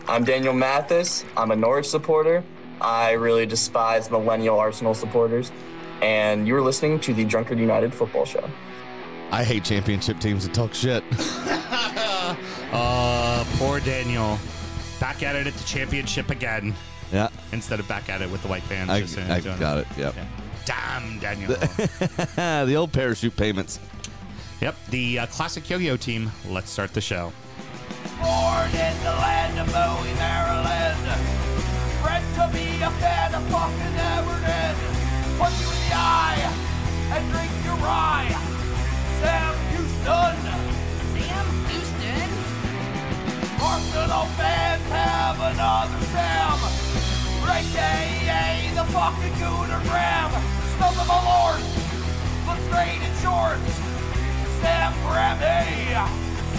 I'm Daniel Mathis. I'm a Norwich supporter. I really despise millennial Arsenal supporters. And you're listening to the Drunkard United Football Show. I hate championship teams that talk shit. Poor Daniel. Back at it at the championship again. Yeah. Instead of back at it with the white fans. I got it. Yep. Yeah. Damn, Daniel. The old parachute payments. Yep. The classic yo-yo team. Let's start the show. Born in the land of Bowie, Maryland. Bred to be a fan of fucking Everton. Punch you in the eye and drink your rye. Sam Houston. Sam Houston? Arsenal fans have another Sam. AKA the fucking Gooner Graham. Snub of my lord. Looks great in shorts. Sam Graham, hey.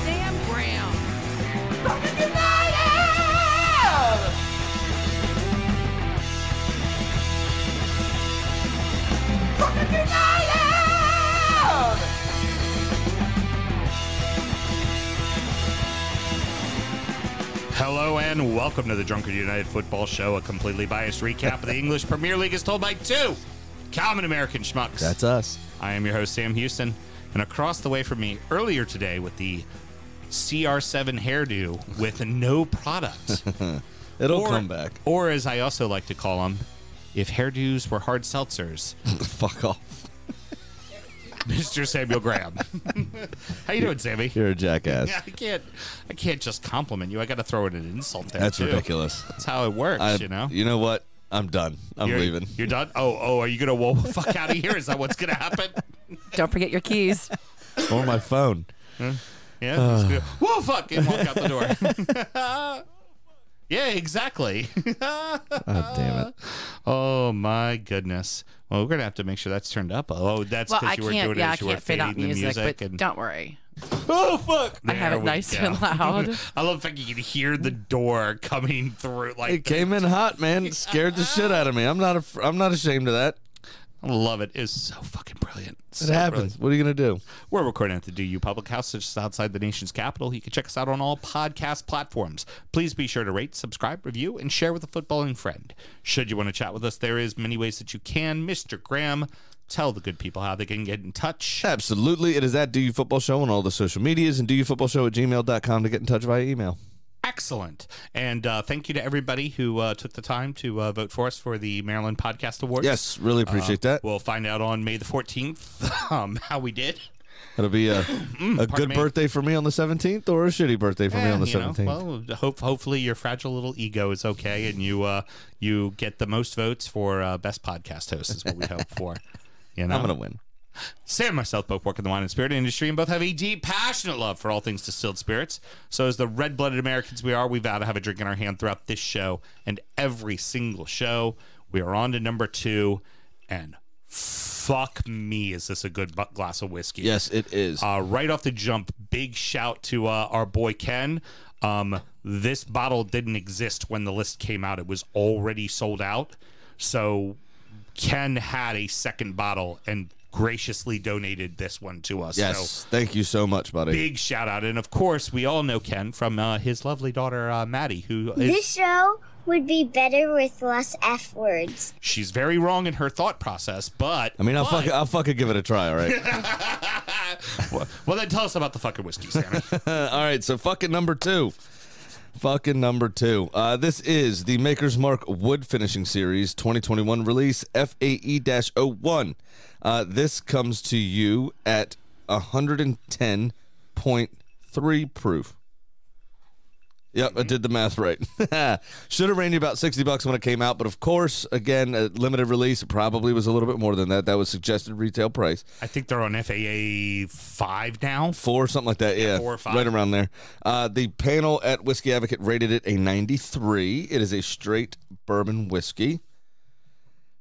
Sam Graham. Fucking United! Fucking United! Hello and welcome to the Drunkard United Football Show, a completely biased recap of the English Premier League as told by two common American schmucks. That's us. I am your host, Sam Houston, and across the way from me earlier today with the CR7 hairdo with no product. It'll come back. Or as I also like to call them, if hairdos were hard seltzers. Fuck off. Mr. Samuel Graham. How you doing, Sammy? You're a jackass. Yeah, I can't just compliment you. I got to throw in an insult there. That's too. ridiculous. That's how it works, you know? You know what? I'm done. I'm leaving. You're done? Oh, are you going to whoa the fuck out of here? Is that what's going to happen? Don't forget your keys. Or my phone. Yeah. Whoa, fuck, and walk out the door. Yeah, exactly. Oh, damn it. Oh, my goodness. Well, we're going to have to make sure that's turned up. Oh, that's because you were doing it as you were fit fading the music. but don't worry. Oh, fuck. I have it nice and loud. I love the fact you can hear the door coming through. Like It came in hot, man. It scared the shit out of me. I'm not ashamed of that. I love it. It's so fucking brilliant. It happens. What are you going to do? We're recording at the DU Public House, just outside the nation's capital. You can check us out on all podcast platforms. Please be sure to rate, subscribe, review, and share with a footballing friend. Should you want to chat with us, there is many ways that you can. Mr. Graham, tell the good people how they can get in touch. Absolutely. It is at DU Football Show on all the social medias and dufootballshow@gmail.com to get in touch via email. Excellent. And thank you to everybody who took the time to vote for us for the Maryland Podcast Awards. Yes, really appreciate that. We'll find out on May the 14th how we did. It'll be a good birthday for me on the 17th or a shitty birthday for me on the 17th. Well, hopefully your fragile little ego is okay and you get the most votes for best podcast host is what we hope for. You know? I'm going to win. Sam and myself both work in the wine and spirit industry and both have a deep, passionate love for all things distilled spirits. So as the red-blooded Americans we are, we vow to have a drink in our hand throughout this show and every single show. We are on to number 2, and fuck me, is this a good glass of whiskey? Yes, it is. Right off the jump, big shout to our boy Ken. This bottle didn't exist when the list came out. It was already sold out. So Ken had a second bottle and graciously donated this one to us. Yes, so, thank you so much, buddy. Big shout out. And of course, we all know Ken from his lovely daughter, Maddie, who is... This show would be better with less F words. She's very wrong in her thought process, but... I mean, I'll fucking give it a try, all right? well, then tell us about the fucking whiskey, Sammy. All right, so fucking number 2. This is the Maker's Mark Wood Finishing Series 2021 release, FAE-01. This comes to you at 110.3 proof. Yep, I did the math right. Should have ran you about $60 when it came out, but of course, again, a limited release, it probably was a little bit more than that. That was suggested retail price. I think they're on FAA 5 now. 4, something like that, yeah. 4 or 5. Right around there. The panel at Whiskey Advocate rated it a 93. It is a straight bourbon whiskey.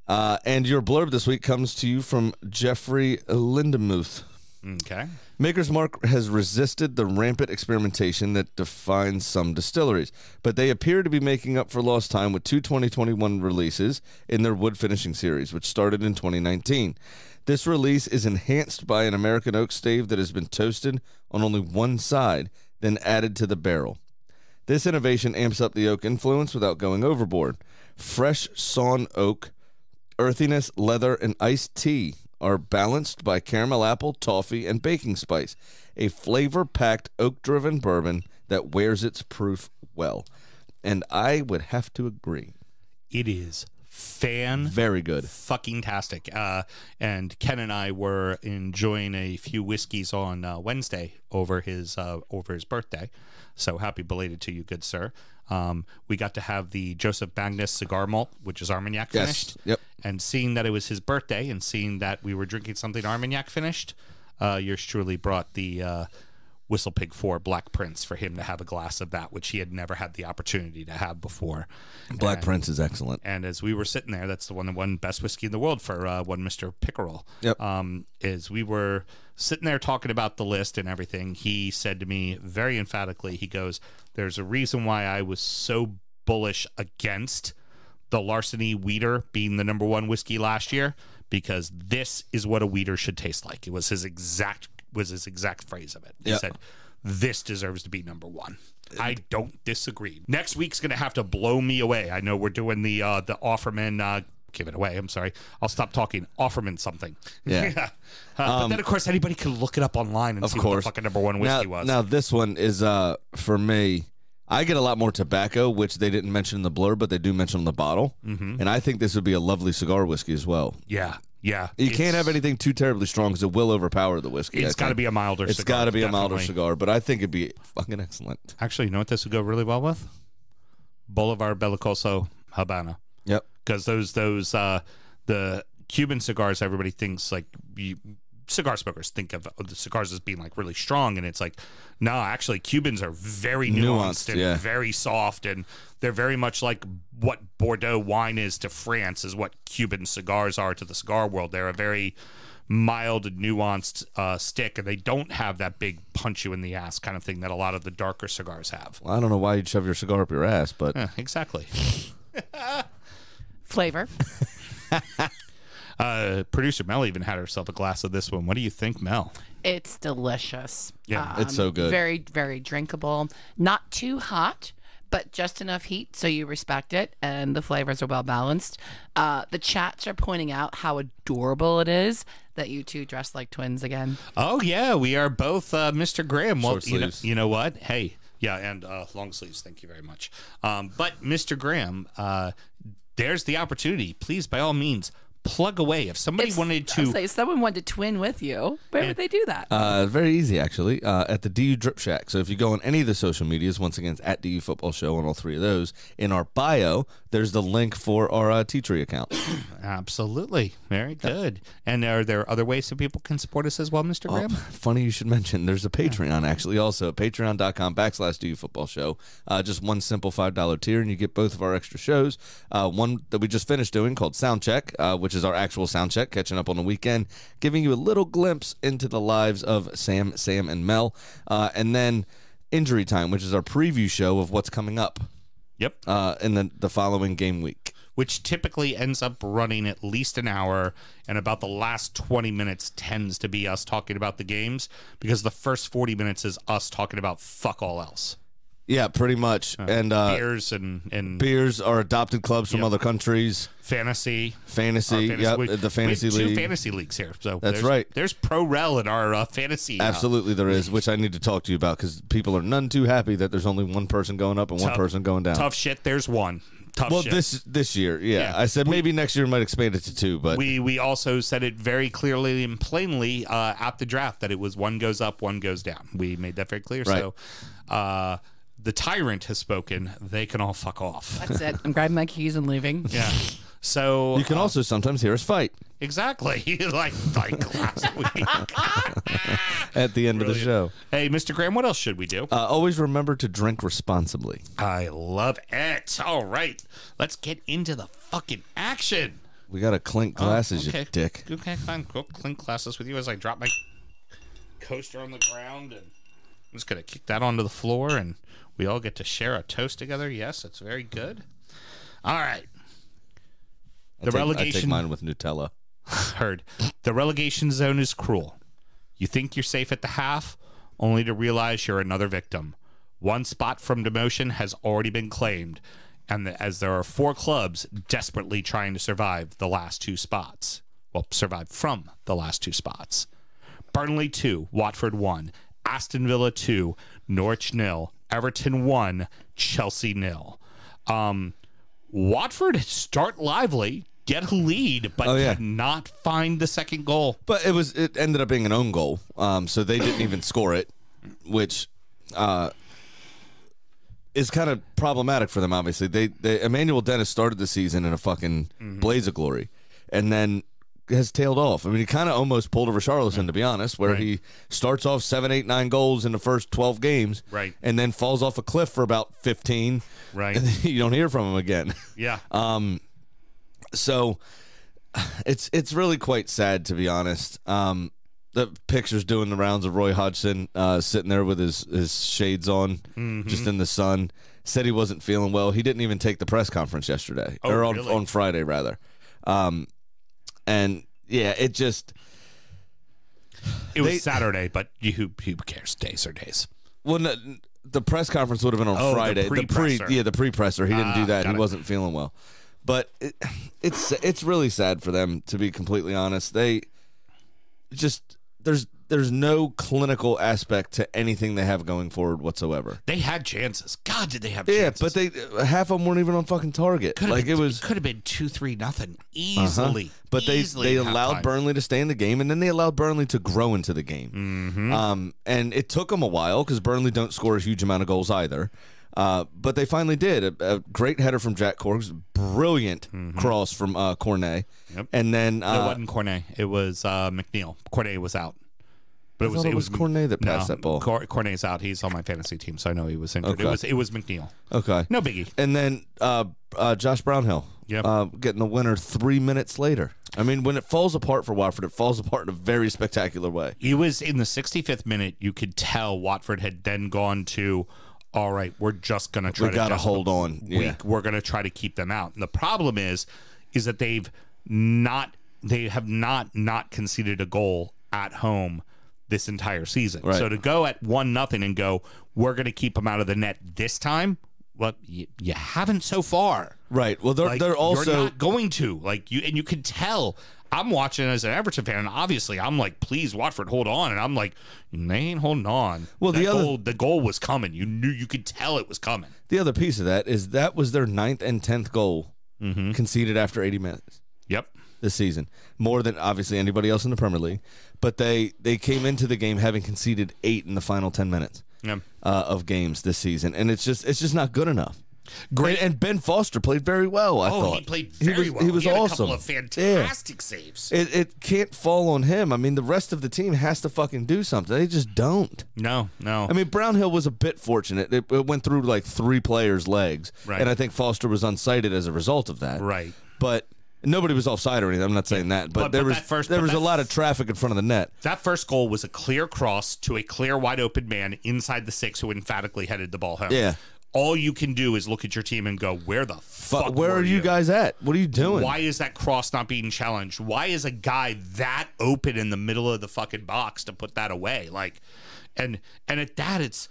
And your blurb this week comes to you from Jeffrey Lindemuth. Okay. Maker's Mark has resisted the rampant experimentation that defines some distilleries, but they appear to be making up for lost time with 2 2021 releases in their wood finishing series, which started in 2019. This release is enhanced by an American oak stave that has been toasted on only one side, then added to the barrel. This innovation amps up the oak influence without going overboard. Fresh sawn oak, earthiness, leather, and iced tea are balanced by caramel apple, toffee, and baking spice. A flavor-packed, oak-driven bourbon that wears its proof well. And I would have to agree. It is Very good. fucking tastic. And Ken and I were enjoying a few whiskeys on Wednesday over his birthday. So happy belated to you, good sir. We got to have the Joseph Magnus cigar malt, which is Armagnac finished. Yep. And seeing that it was his birthday and seeing that we were drinking something Armagnac finished, yours truly brought the Whistle Pig 4 Black Prince for him to have a glass of that, which he had never had the opportunity to have before. Black Prince is excellent. And as we were sitting there, that's the one that won best whiskey in the world for one Mr. Pickerel. Yep. As we were sitting there talking about the list and everything, he said to me very emphatically, he goes, there's a reason why I was so bullish against the Larceny Wheater being the number one whiskey last year, because this is what a Wheater should taste like. It was his exact phrase of it. He said, this deserves to be number one. I don't disagree. Next week's going to have to blow me away. I know we're doing the Offerman, give it away. I'm sorry. I'll stop talking. Offerman something. Yeah. But then, of course, anybody can look it up online and see what the fucking number one whiskey was. Now, this one is, for me, I get a lot more tobacco, which they didn't mention in the blurb, but they do mention on the bottle. Mm-hmm. And I think this would be a lovely cigar whiskey as well. Yeah. You can't have anything too terribly strong because it will overpower the whiskey. It's got to be a milder cigar. It's got to be definitely. a milder cigar, but I think it'd be fucking excellent. Actually, you know what this would go really well with? Boulevard Bellicoso Habana. Yep. Because those the Cuban cigars, everybody thinks like cigar smokers think of the cigars as being like really strong, and it's like, no, actually Cubans are very nuanced and very soft, and they're very much like what Bordeaux wine is to France is what Cuban cigars are to the cigar world. They're a very mild, nuanced stick, and they don't have that big punch you in the ass kind of thing that a lot of the darker cigars have. Well, I don't know why you'd shove your cigar up your ass, but Yeah, exactly. Flavor. Producer Mel even had herself a glass of this one. What do you think, Mel? It's delicious. Yeah, it's so good. Very, very drinkable. Not too hot, but just enough heat so you respect it, and the flavors are well balanced. The chats are pointing out how adorable it is that you two dress like twins again. Oh, yeah, we are both Mr. Graham. Well, Short sleeves. You know what? Hey, yeah, and long sleeves. Thank you very much. But Mr. Graham, there's the opportunity. Please, by all means, plug away. If somebody wanted to... If someone wanted to twin with you, where would they do that? very easy, actually, at the DU Drip Shack. So if you go on any of the social medias, once again, it's at DU Football Show on all three of those. In our bio, there's the link for our T-Tree account. Absolutely. Very good. And are there other ways that people can support us as well, Mr. Graham? Funny you should mention, there's a Patreon, actually, also, patreon.com/DU Football Show. Just one simple $5 tier, and you get both of our extra shows. One that we just finished doing called Soundcheck, which is our actual sound check, catching up on the weekend, giving you a little glimpse into the lives of Sam, and Mel. And then Injury Time, which is our preview show of what's coming up. Yep. In the following game week. Which typically ends up running at least an hour, and about the last 20 minutes tends to be us talking about the games, because the first 40 minutes is us talking about fuck all else. Yeah, pretty much. And beers and beers are adopted clubs from other countries. Fantasy. Yep, the fantasy we have league. 2 fantasy leagues here. So that's right. There's pro rel in our fantasy. Absolutely, there is, which I need to talk to you about, because people are none too happy that there's only one person going up and one person going down. Tough shit. There's one. Well, this year, yeah. I said maybe next year might expand it to 2, but we also said it very clearly and plainly at the draft that it was one goes up, one goes down. We made that very clear. Right. So the tyrant has spoken. They can all fuck off. That's it. I'm grabbing my keys and leaving. Yeah. So you can also sometimes hear us fight. Exactly. like last week. At the end of the show. Hey, Mr. Graham, what else should we do? Always remember to drink responsibly. I love it. All right. Let's get into the fucking action. We got to clink glasses, okay. you dick. Okay, fine. Go clink glasses with you as I drop my coaster on the ground, and I'm just going to kick that onto the floor, and we all get to share a toast together. Yes, it's very good. All right. I take mine with Nutella. Heard. The relegation zone is cruel. You think you're safe at the half, only to realize you're another victim. One spot from demotion has already been claimed, and as there are 4 clubs desperately trying to survive the last 2 spots. Well, survive from the last 2 spots. Burnley 2, Watford 1, Aston Villa 2, Norwich 0, Everton 1, Chelsea 0. Watford start lively, get a lead, but could not find the second goal. But it ended up being an own goal, so they didn't even score it, which is kind of problematic for them. Obviously, they Emmanuel Dennis started the season in a fucking blaze of glory, and then has tailed off. I mean, he kind of almost pulled a Richarlison, to be honest, where he starts off 7, 8, 9 goals in the first 12 games, and then falls off a cliff for about 15, and then you don't hear from him again. Yeah. So it's really quite sad, to be honest. The picture's doing the rounds of Roy Hodgson sitting there with his shades on, just in the sun. Said he wasn't feeling well. He didn't even take the press conference yesterday, or on Friday, rather. And yeah, it was Saturday, but who cares? Days are days. Well, no, the press conference would have been on Friday. The pre-presser. The pre-presser. He didn't do that. He wasn't feeling well. But it's really sad for them, to be completely honest. They just there's no clinical aspect to anything they have going forward whatsoever. They had chances. God, did they have chances? Yeah, but half of them weren't even on fucking target. It could have been 2-3-0 easily. But they allowed Burnley to stay in the game, and then they allowed Burnley to grow into the game. And it took them a while because Burnley don't score a huge amount of goals either. But they finally did. A great header from Jack Corks, brilliant cross from Cornet. Yep. And then it wasn't Cornet. It was McNeil. Cornet was out. But it was Cornet that passed that ball. Cornet's out. He's on my fantasy team, so I know he was injured. Okay. It was McNeil. Okay. No biggie. And then Josh Brownhill getting the winner 3 minutes later. I mean, when it falls apart for Watford, it falls apart in a very spectacular way. He was in the 65th minute. You could tell Watford had then gone to, all right, we're just going to try to... We got to hold on. Yeah. We're going to try to keep them out. And the problem is that they have not conceded a goal at home this entire season. Right. So to go at 1-0 and go, we're going to keep them out of the net this time, well, you haven't so far. Right. Well, they're also... You're not going to. You can tell... I'm watching as an Everton fan, and obviously I'm like, please, Watford, hold on. And I'm like, they ain't holding on. Well, the goal was coming. You could tell it was coming. The other piece of that was their 9th and 10th goal conceded after 80 minutes. Yep. This season. More than, obviously, anybody else in the Premier League. But they came into the game having conceded 8 in the final 10 minutes of games this season. And it's just not good enough. Great. And Ben Foster played very well, I thought. He played very well. He was had awesome. A couple of fantastic saves. It can't fall on him. I mean, the rest of the team has to fucking do something. They just don't. No. I mean, Brownhill was a bit fortunate. It went through like 3 players' legs. Right. And I think Foster was unsighted as a result of that. Right. But nobody was offside or anything. I'm not saying that. But there was a lot of traffic in front of the net. That first goal was a clear cross to a clear wide open man inside the 6 who emphatically headed the ball home. Yeah. All you can do is look at your team and go, where the fuck where are you guys at? What are you doing? Why is that cross not being challenged? Why is a guy that open in the middle of the fucking box to put that away? And at that, it's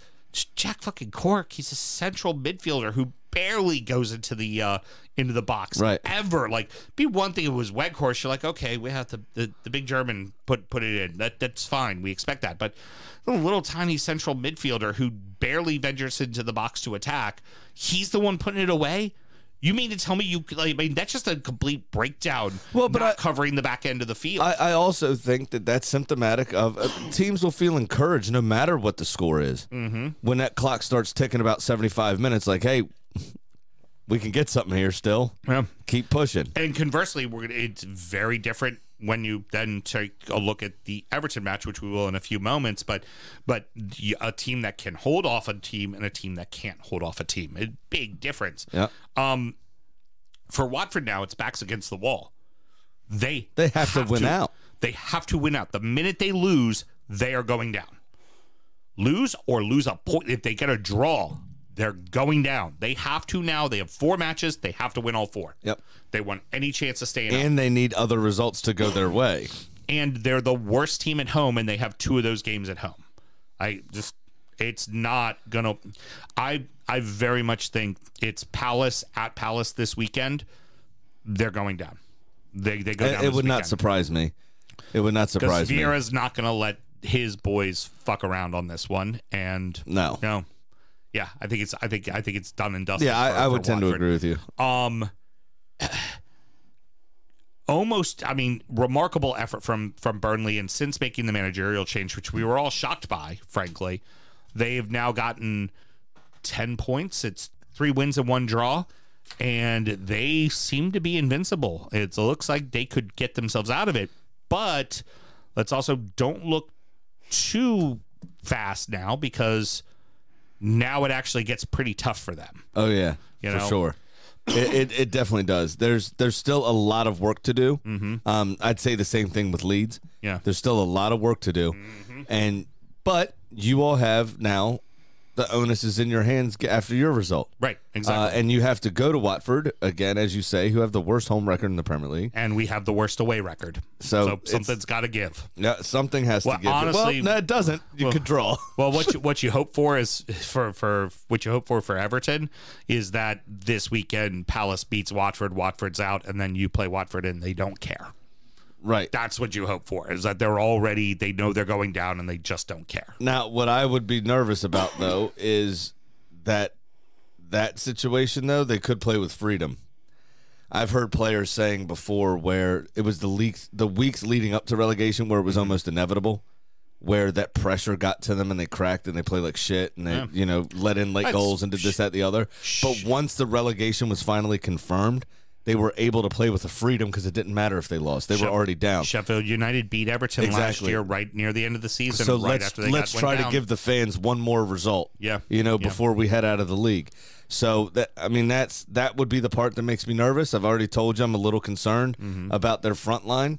Jack fucking Cork. He's a central midfielder who barely goes into the box. Right. Ever. Be one thing if it was Weghorst, you're like, okay, we have the big German put it in. That's fine. We expect that. But a little tiny central midfielder who barely ventures into the box to attack, he's the one putting it away? You mean to tell me that's just a complete breakdown, not covering the back end of the field. I also think that's symptomatic of teams will feel encouraged no matter what the score is. Mm-hmm. When that clock starts ticking about 75 minutes, like, hey, we can get something here still. Yeah. Keep pushing. And conversely, it's very different when you then take a look at the Everton match, which we will in a few moments, but a team that can hold off a team and a team that can't hold off a team. A big difference. Yeah. For Watford now, it's backs against the wall. They have to win out. They have to win out. The minute they lose, they are going down. Lose a point. If they get a draw, they're going down. They have to now. They have 4 matches. They have to win all 4. Yep. They want any chance of staying out. And they need other results to go their way. And they're the worst team at home, and they have 2 of those games at home. It's not gonna. I very much think it's Palace at Palace this weekend. They're going down. They go down. It would not surprise me. It would not surprise me. Vieira's not going to let his boys fuck around on this one. And no. Yeah, I think it's done and dusted. Yeah, I would tend to agree with you. Almost, I mean, remarkable effort from Burnley, and since making the managerial change, which we were all shocked by, frankly, they've now gotten 10 points. It's 3 wins and 1 draw, and they seem to be invincible. It looks like they could get themselves out of it, but let's also don't look too fast now, because now it actually gets pretty tough for them. Oh yeah, for sure. It definitely does. There's still a lot of work to do. Mm-hmm. I'd say the same thing with Leeds. Yeah, there's still a lot of work to do, but you all have now the onus is in your hands after your result. Right, exactly. And you have to go to Watford again, as you say, who have the worst home record in the Premier League, and we have the worst away record. So something's got to give. Yeah, something has to give. Honestly, well, no, it doesn't. You could draw. Well, what you hope for is for what you hope for Everton is that this weekend Palace beats Watford, Watford's out, and then you play Watford and they don't care. Right. That's what you hope for, is that they know they're going down and they just don't care. Now, what I would be nervous about, though, is that situation, though, they could play with freedom. I've heard players saying before where it was the weeks leading up to relegation where it was almost inevitable, where that pressure got to them and they cracked and they played like shit and they, let in late goals and did this, that, the other. But once the relegation was finally confirmed, they were able to play with the freedom because it didn't matter if they lost. They were already down. Sheffield United beat Everton last year right near the end of the season. So let's try to give the fans one more result. Yeah. Before we head out of the league. So that would be the part that makes me nervous. I've already told you I'm a little concerned about their front line,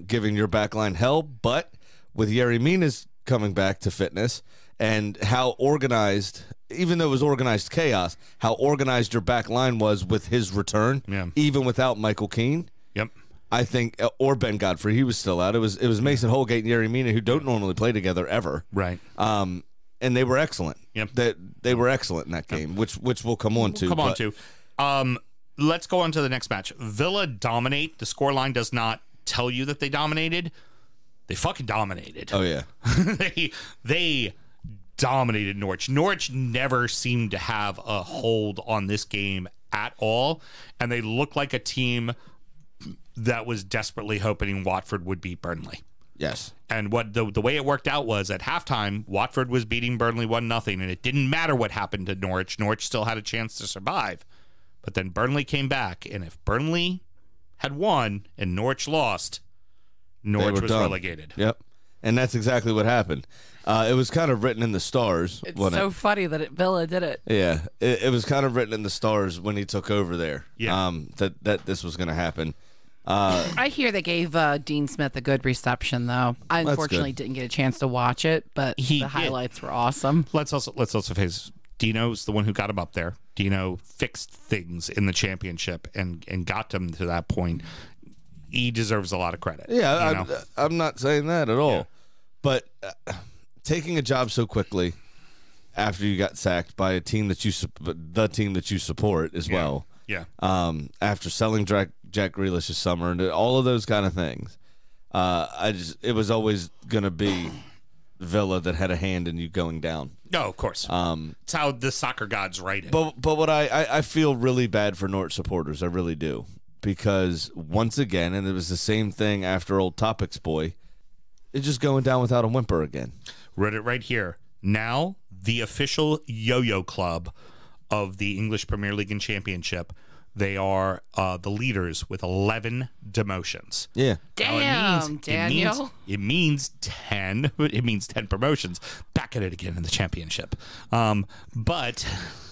giving your back line hell. But with Yerry Mina's coming back to fitness and how organized, even though it was organized chaos, how organized your back line was with his return, even without Michael Keane. Yep. I think, or Ben Godfrey, he was still out. It was Mason Holgate and Yerry Mina, who don't normally play together ever. Right. And they were excellent. Yep. They were excellent in that game, which we'll come on to. Let's go on to the next match. Villa dominate. The scoreline does not tell you that they dominated. They fucking dominated. Oh yeah. They dominated Norwich. Norwich never seemed to have a hold on this game at all, and they looked like a team that was desperately hoping Watford would beat Burnley. Yes. And what the way it worked out was at halftime, Watford was beating Burnley 1-0, and it didn't matter what happened to Norwich. Norwich still had a chance to survive. But then Burnley came back, and if Burnley had won and Norwich lost, Norwich was relegated. Yep. And that's exactly what happened. It was kind of written in the stars. It's so funny that Villa did it. Yeah. It was kind of written in the stars when he took over there. Yeah. That this was going to happen. I hear they gave Dean Smith a good reception, though. I unfortunately didn't get a chance to watch it, but the highlights were awesome. Let's also face Dino's the one who got him up there. Dino fixed things in the championship and got them to that point. He deserves a lot of credit. Yeah, I'm not saying that at all. Yeah. But taking a job so quickly after you got sacked by the team that you support as well. Yeah. After selling Jack Grealish this summer and all of those kind of things, it was always going to be Villa that had a hand in you going down. No, of course. It's how the soccer gods write it. But what I feel really bad for Norwich supporters. I really do. Because once again, and it was the same thing after old Topics boy, it's just going down without a whimper again. Read it right here. Now, the official yo-yo club of the English Premier League and Championship, they are the leaders with 11 demotions. Yeah. Damn, Daniel. It means 10. It means 10 promotions. Back at it again in the Championship. But I'm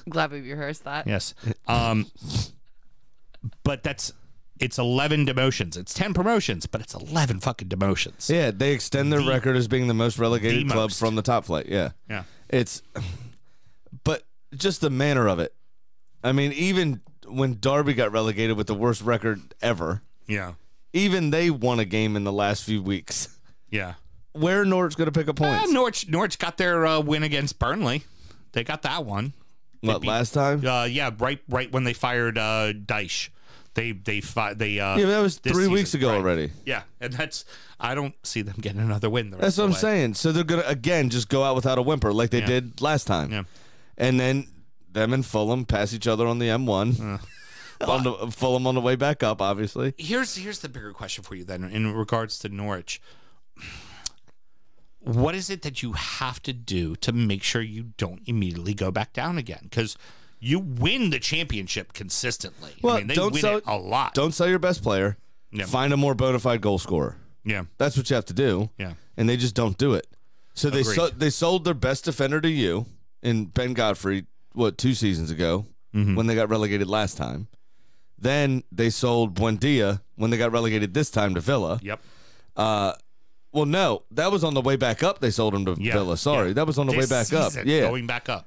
glad we rehearsed that. Yes. But it's 11 demotions. It's 10 promotions, but it's 11 fucking demotions. Yeah, they extend their record as being the most relegated club from the top flight. Yeah. Yeah. But just the manner of it. I mean, even when Derby got relegated with the worst record ever. Yeah. Even they won a game in the last few weeks. Yeah. where Norwich going to pick up points? Norwich got their win against Burnley. They got that one. What, last time? Yeah, right when they fired Dyche. Yeah, that was 3 weeks ago already. Yeah, and I don't see them getting another win. That's what I'm saying. So they're going to, again, just go out without a whimper like they did last time. Yeah. And then them and Fulham pass each other on the M1. Fulham on the way back up, obviously. Here's the bigger question for you then in regards to Norwich. What is it that you have to do to make sure you don't immediately go back down again? Because you win the championship consistently. Well, I mean, they win it a lot. Don't sell your best player. Yeah. Find a more bona fide goal scorer. Yeah. That's what you have to do. Yeah. And they just don't do it. So Agreed. they sold their best defender to you in Ben Godfrey, 2 seasons ago when they got relegated last time. Then they sold Buendia when they got relegated this time to Villa. Yep. Well, no, that was on the way back up. They sold him to Villa. Sorry, that was on the way back up. Yeah, going back up.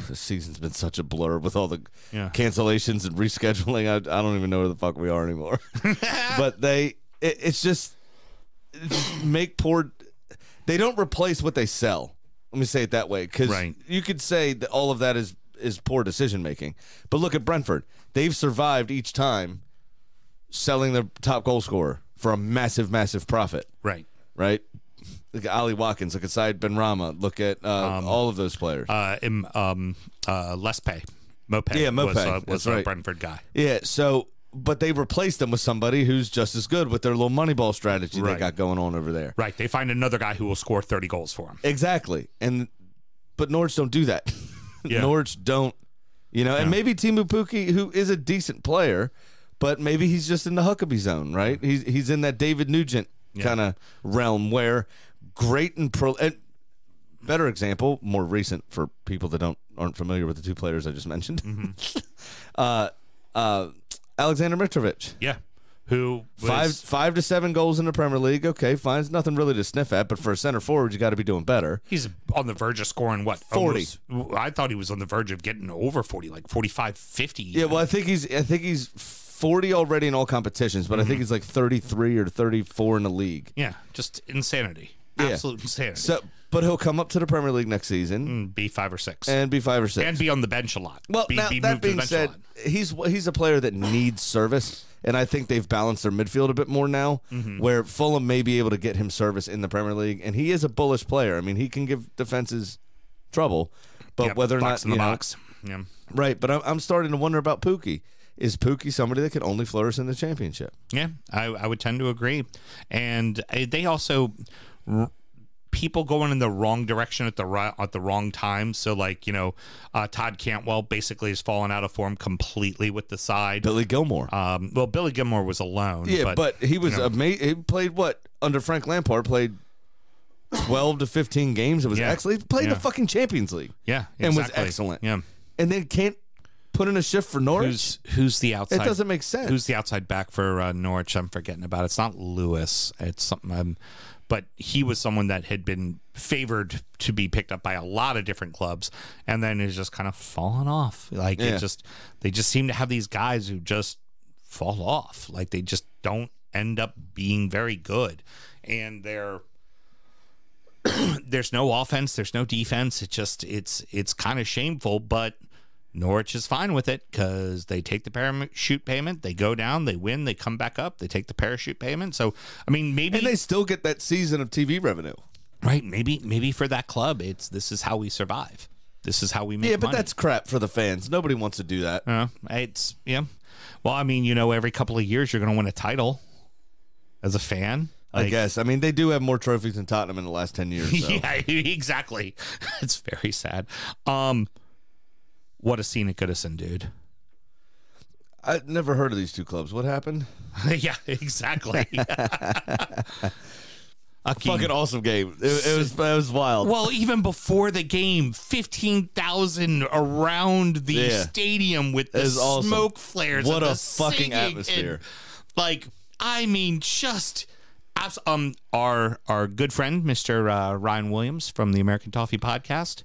This season's been such a blur with all the cancellations and rescheduling. I don't even know where the fuck we are anymore. But it's just make poor. They don't replace what they sell. Let me say it that way, because you could say that all of that is poor decision making. But look at Brentford; they've survived each time selling their top goal scorer for a massive, massive profit. Right? Look at Ali Watkins. Look at Said Benrahma. Look at all of those players. Lespe. Mopé. Yeah, Mopé. Was a Brentford guy. Yeah, so, but they replaced them with somebody who's just as good with their little Moneyball strategy they got going on over there. Right. They find another guy who will score 30 goals for them. Exactly. But Norwich don't do that. Yeah. Norwich don't, and maybe Timu Pukki, who is a decent player, but maybe he's just in the Huckabee zone, right? He's in that David Nugent kind of realm where great and better example, more recent for people that aren't familiar with the two players I just mentioned. Alexander Mitrovic. Yeah. Who was 5 to 7 goals in the Premier League. Okay, fine. It's nothing really to sniff at, but for a center forward, you got to be doing better. He's on the verge of scoring what? 40. I thought he was on the verge of getting over 40, like 45, 50. Yeah, well, I think he's 40 already in all competitions, but I think he's like 33 or 34 in the league. Yeah, just insanity. Yeah. Absolute insanity. So, but he'll come up to the Premier League next season be 5 or 6. and be 5 or 6 and be on the bench a lot. Well, now, that being said, he's a player that needs service, and I think they've balanced their midfield a bit more now, where Fulham may be able to get him service in the Premier League, and he is a bullish player. I mean, he can give defenses trouble, but whether or not in the box. Yeah. Right, but I'm starting to wonder about Pukki. Is Pukki somebody that could only flourish in the championship? Yeah, I would tend to agree. And they also people going in the wrong direction at the wrong time. So like, Todd Cantwell basically has fallen out of form completely with the side. Billy Gilmore. Well, Billy Gilmore was alone. Yeah, but he was amazing. He played under Frank Lampard, played 12 to 15 games. It was excellent. He played the fucking Champions League. Yeah, exactly. And was excellent. Yeah. And then can't put in a shift for Norwich. Who's the outside? It doesn't make sense. Who's the outside back for Norwich? I'm forgetting about. It's not Lewis. It's something. But he was someone that had been favored to be picked up by a lot of different clubs, and then is just kind of fallen off. Like they just seem to have these guys who just fall off. Like they just don't end up being very good, and there's no offense, there's no defense. It's kind of shameful, but Norwich is fine with it because they take the parachute payment, they go down, they win, they come back up, they take the parachute payment. So, I mean, maybe... And they still get that season of TV revenue. Right, maybe for that club, this is how we survive. This is how we make money. Yeah, but that's crap for the fans. Nobody wants to do that. Well, I mean, every couple of years you're going to win a title as a fan. I guess. I mean, they do have more trophies than Tottenham in the last 10 years. So. Yeah, exactly. It's very sad. What a scene at Goodison, dude. I've never heard of these two clubs. What happened? Yeah, exactly. Fucking awesome game. It was wild. Well, even before the game, 15,000 around the stadium with the smoke flares. What and a the fucking atmosphere. Our good friend, Mr. Ryan Williams from the American Toffee podcast,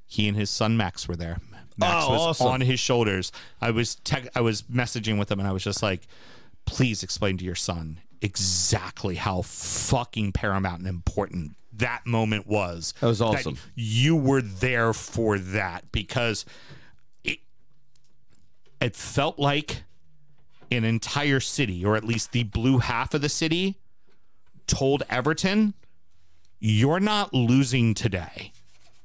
he and his son Max were there. Max was awesome. On his shoulders. I was messaging with him, and I was just like, please explain to your son exactly how fucking paramount and important that moment was. That was awesome. That you were there for that, because it felt like an entire city, or at least the blue half of the city, told Everton, you're not losing today.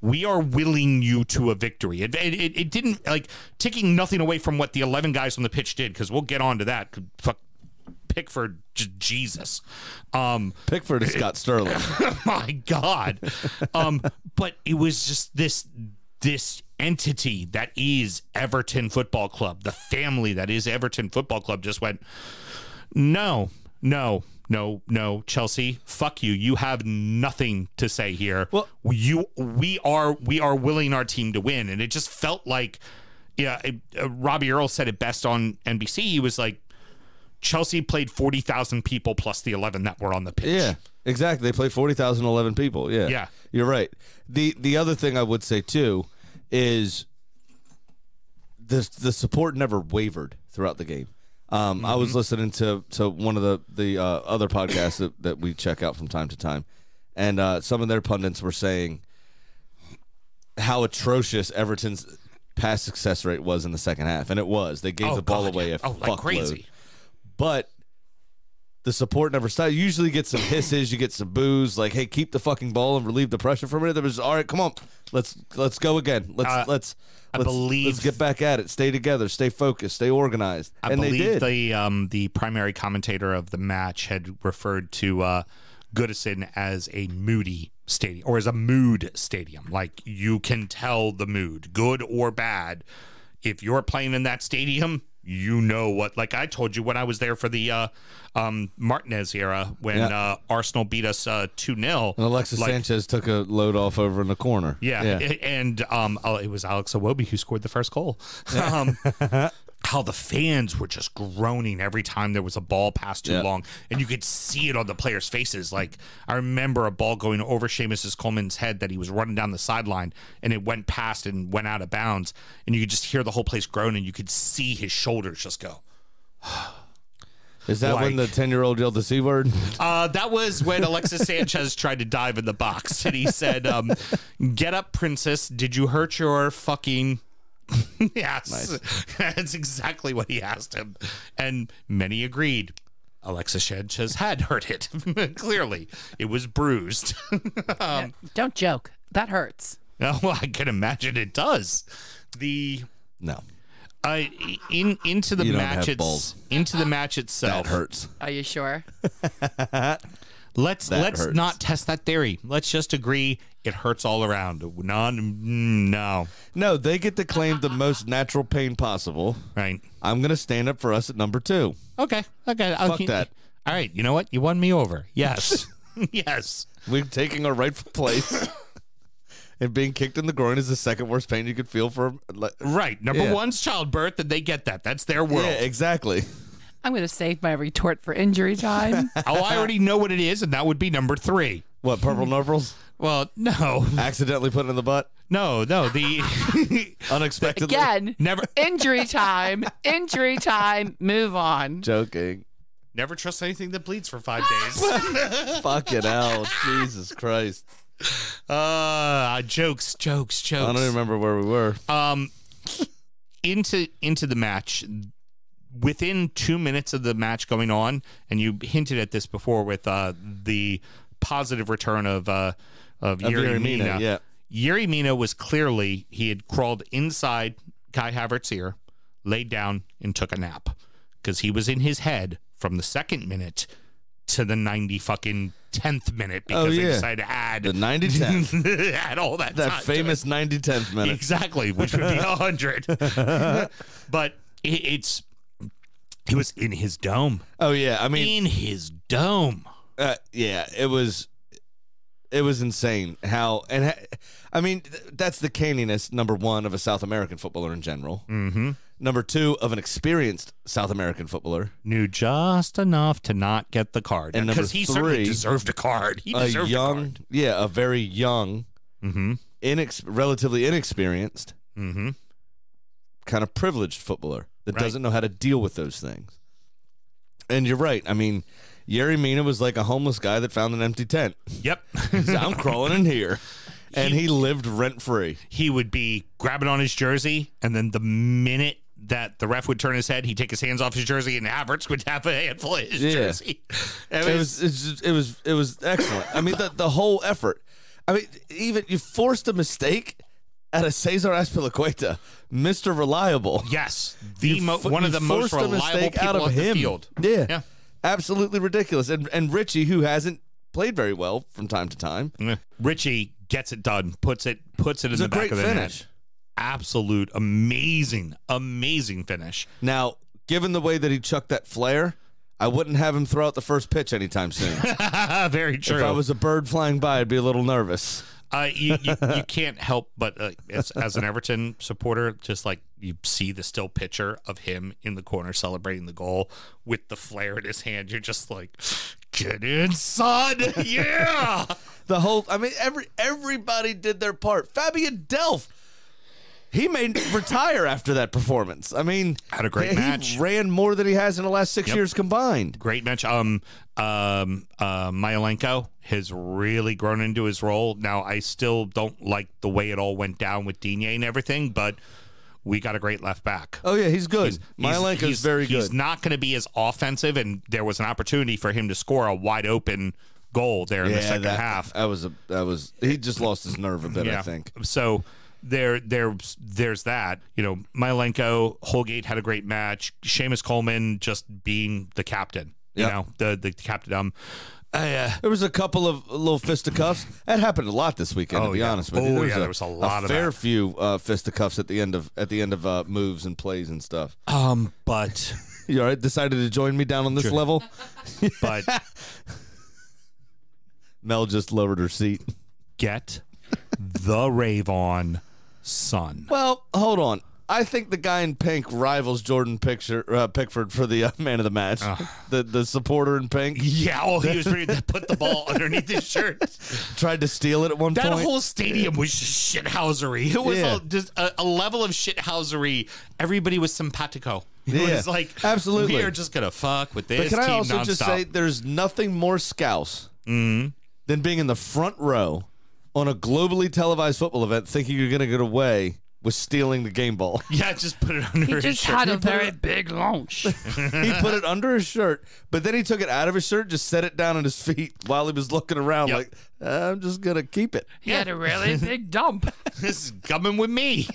We are willing you to a victory. It didn't, like, taking nothing away from what the 11 guys on the pitch did, because we'll get on to that. Fuck Pickford, Jesus. Pickford is Scott Sterling. My God. But it was just this entity that is Everton Football Club, the family that is Everton Football Club, just went, no, Chelsea, fuck you. You have nothing to say here. Well, we are willing our team to win. And it just felt like, Robbie Earle said it best on NBC. He was like, Chelsea played 40,000 people plus the 11 that were on the pitch. Yeah, exactly. They played 40,000, 11 people. Yeah. You're right. The other thing I would say too is the support never wavered throughout the game. I was listening to one of the other podcasts that we check out from time to time, and some of their pundits were saying how atrocious Everton's pass success rate was in the second half, and it was. They gave the ball away a fuckload. Crazy. But the support never stopped. You usually get some hisses, you get some boos, like, "Hey, keep the fucking ball and relieve the pressure from it." There was, "All right, come on, let's go again. Let's get back at it. Stay together, stay focused, stay organized." I believe the primary commentator of the match had referred to Goodison as a moody stadium, or as a mood stadium. Like, you can tell the mood, good or bad. If you're playing in that stadium, you know what, like I told you when I was there for the Martinez era, when Arsenal beat us 2-0. And Alexis Sanchez took a load off over in the corner. And it was Alex Iwobi who scored the first goal. How the fans were just groaning every time there was a ball passed too long, and you could see it on the players' faces. Like, I remember a ball going over Seamus Coleman's head that he was running down the sideline, and it went past and went out of bounds, and you could just hear the whole place groan, and you could see his shoulders just go. Is that when the 10-year-old yelled the C word? That was when Alexis Sanchez tried to dive in the box, and he said, "Get up, princess. Did you hurt your fucking..." Yes, nice. That's exactly what he asked him, and many agreed. Alexis Sanchez had hurt it. Clearly, it was bruised. Don't joke. That hurts. Oh, well, I can imagine it does. Into the match itself. That hurts. Are you sure? Let's not test that theory. Let's just agree it hurts all around. No, they get to claim the most natural pain possible. Right. I'm gonna stand up for us at number 2. Okay. Fuck that. All right. You know what? You won me over. Yes. Yes. We're taking our rightful place. And being kicked in the groin is the second worst pain you could feel for. Right. Number one's childbirth, and they get that. That's their world. Yeah, exactly. I'm going to save my retort for injury time. I already know what it is, and that would be number 3. What, purple nurples? Well, no. Accidentally put it in the butt? No. The unexpectedly. Again, never injury time, move on. Joking. Never trust anything that bleeds for 5 days. Fucking hell. Jesus Christ. Jokes. I don't even remember where we were. Into the match. Within 2 minutes of the match going on, and you hinted at this before with the positive return of Yerry Mina. Yeah. Yerry Mina was clearly, he had crawled inside Kai Havertz's ear, laid down, and took a nap, because he was in his head from the second minute to the 10th minute, because they decided to add the 90-10th. add all that famous 90-10th minute. Exactly, which would be 100. But he was in his dome. Oh yeah, I mean, in his dome. Yeah, it was insane how, and I mean, that's the caniness, number 1, of a South American footballer in general. Mm-hmm. Number 2, of an experienced South American footballer. Knew just enough to not get the card. And number 3, he certainly deserved a card. He deserved a card. Yeah, a very young, relatively inexperienced, kind of privileged footballer that doesn't know how to deal with those things. And you're right. I mean, Yerry Mina was like a homeless guy that found an empty tent. Yep. So I'm crawling in here. And he lived rent-free. He would be grabbing on his jersey, and then the minute that the ref would turn his head, he'd take his hands off his jersey, and Havertz would have a handful of his jersey. It was excellent. I mean, the whole effort. I mean, even you forced a mistake out of Cesar Azpilicueta, Mr. Reliable. Yes, one of the most reliable people out of on the him. field. Yeah, absolutely ridiculous. And Richie, who hasn't played very well from time to time, Richie gets it done, puts it in the back of the net. Absolute amazing finish. Now, given the way that he chucked that flare, I wouldn't have him throw out the first pitch anytime soon. Very true. If I was a bird flying by, I'd be a little nervous. You can't help but as an Everton supporter, just like you see the still picture of him in the corner celebrating the goal with the flare in his hand. You're just like, get in, son. Yeah. Everybody did their part. Fabian Delph, he may retire after that performance. I mean, had a great match. He ran more than he has in the last 6 years combined. Great match. Myalenko has really grown into his role. Now, I still don't like the way it all went down with Digne and everything, but we got a great left back. Oh, yeah, he's good. Myalenko's very good. He's not going to be as offensive, and there was an opportunity for him to score a wide open goal there in the second half. He just lost his nerve a bit, I think. So there's that. You know, Myalenko, Holgate had a great match. Seamus Coleman just being the captain. You know, the captain. There was a couple of little fisticuffs. That happened a lot this weekend, to be honest with you. There was a lot of fair few fisticuffs at the end of moves and plays and stuff. But you all right? Decided to join me down on this level? But Mel just lowered her seat. Get the rave on, son. Well, hold on. I think the guy in pink rivals Jordan Pickford for the man of the match. The supporter in pink. Yeah, he was ready to put the ball underneath his shirt. Tried to steal it at one point. That whole stadium was just shithousery. It was just a level of shithousery. Everybody was simpatico. It was like, absolutely. We are just going to fuck with this But can I also nonstop. just say, there's nothing more scouse than being in the front row on a globally televised football event thinking you're going to get away with stealing the game ball. Yeah, just put it under his shirt. He just had a very big lunch. He put it under his shirt, but then he took it out of his shirt, just set it down on his feet while he was looking around like, I'm just going to keep it. He had a really big dump. This is coming with me.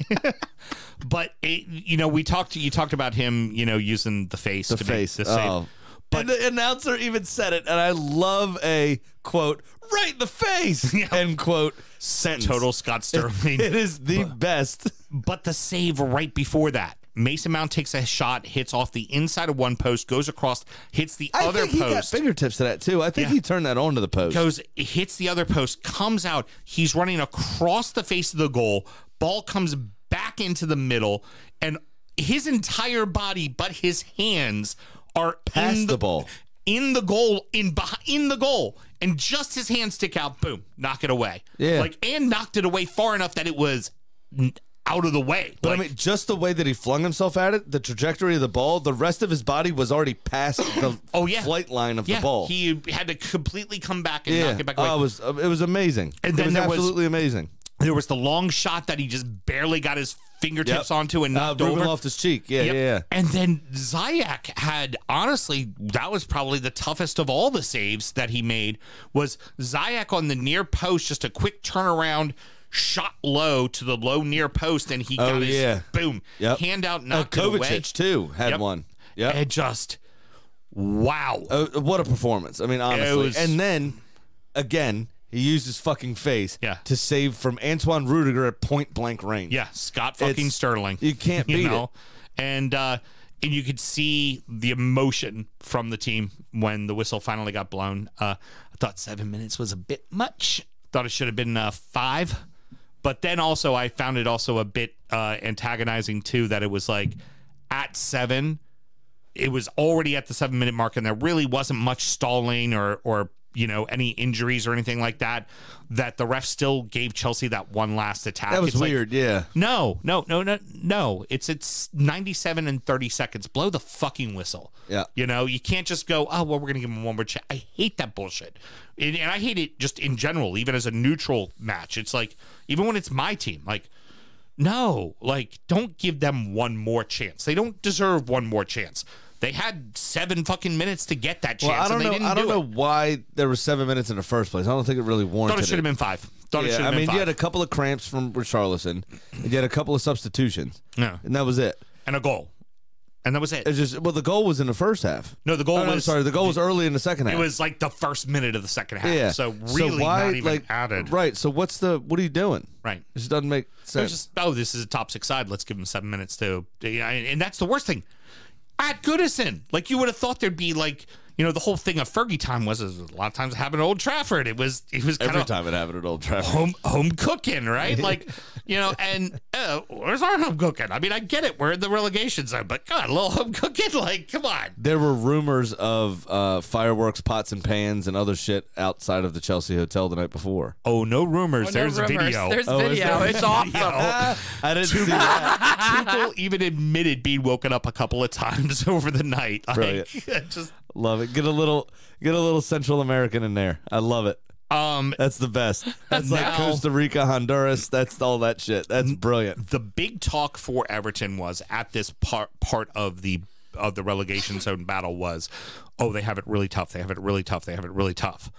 But, you talked about him, using the face to make the save. But and the announcer even said it, and I love a, quote, right in the face, end quote, sentence. Total Scott Sterling. It is the best. But the save right before that, Mason Mount takes a shot, hits off the inside of one post, goes across, hits the other post. I think he got fingertips to that, too. I think he turned that onto the post. Hits the other post, comes out. He's running across the face of the goal. Ball comes back into the middle, and his entire body but his hands are past the ball. In the goal, in the goal. And just his hands stick out, boom, knock it away. Yeah. And knocked it away far enough that it was out of the way. But I mean, just the way that he flung himself at it, the trajectory of the ball, the rest of his body was already past the flight line of the ball. He had to completely come back and knock it back away. It was amazing. And then it was absolutely amazing. There was the long shot that he just barely got his fingertips onto and knocked over. Off his cheek. Yeah. And then Ziyech had, honestly, that was probably the toughest of all the saves that he made, was Ziyech on the near post, just a quick turnaround, shot low to the low near post, and he got his, boom, hand out, knocked it away. Kovacic, too, had one. Yeah. And just, wow. What a performance. I mean, honestly. And then, again, he used his fucking face to save from Antoine Rudiger at point-blank range. Yeah, Scott fucking Sterling. You can't beat it. And you could see the emotion from the team when the whistle finally got blown. I thought 7 minutes was a bit much. Thought it should have been 5. But then also I found it also a bit antagonizing, too, that it was like at 7, it was already at the 7-minute mark, and there really wasn't much stalling or any injuries or anything like that, that the ref still gave Chelsea that one last attack. That was It's weird, yeah. No. It's 97 and 30 seconds. Blow the fucking whistle. Yeah. You can't just go, oh, well, we're going to give them one more chance. I hate that bullshit. And I hate it just in general, even as a neutral match. It's like, even when it's my team, like, no, like, don't give them one more chance. They don't deserve one more chance. They had 7 fucking minutes to get that chance. Well, I don't and they know. didn't I don't do know it. why there was 7 minutes in the first place. I don't think it really warranted. Thought it should have been 5. Thought it should have been 5. You had a couple of cramps from Richarlison. You had a couple of substitutions. Yeah. And that was it. And a goal. And that was it. It's just the goal was in the first half. No, the goal was. I'm sorry, the goal was early in the second half. It was like the first minute of the second half. Yeah. So really why, not even added. Right. So what are you doing? Right. It just doesn't make It was sense. just, this is a top 6 side. Let's give them 7 minutes to. And that's the worst thing. At Goodison, like you would have thought there'd be like, the whole thing of Fergie time was a lot of times it happened at Old Trafford. It was kind Every of time it happened at Old Trafford. home cooking, right? Like, and where's our home cooking? I mean, I get it. We're in the relegation zone, but God, a little home cooking, like, come on. There were rumors of fireworks, pots and pans, and other shit outside of the Chelsea hotel the night before. Oh, no rumors. Oh, no There's rumors. video. There's Oh, is video. there? It's awesome. I didn't see that. Tuchel even admitted being woken up a couple of times over the night. Like, Brilliant. just Love it. Get a little Central American in there. I love it. That's the best. That's like Now- Costa Rica, Honduras. That's all that shit. That's brilliant. the big talk for Everton was at this part of the relegation zone battle was, they have it really tough. They have it really tough. They have it really tough.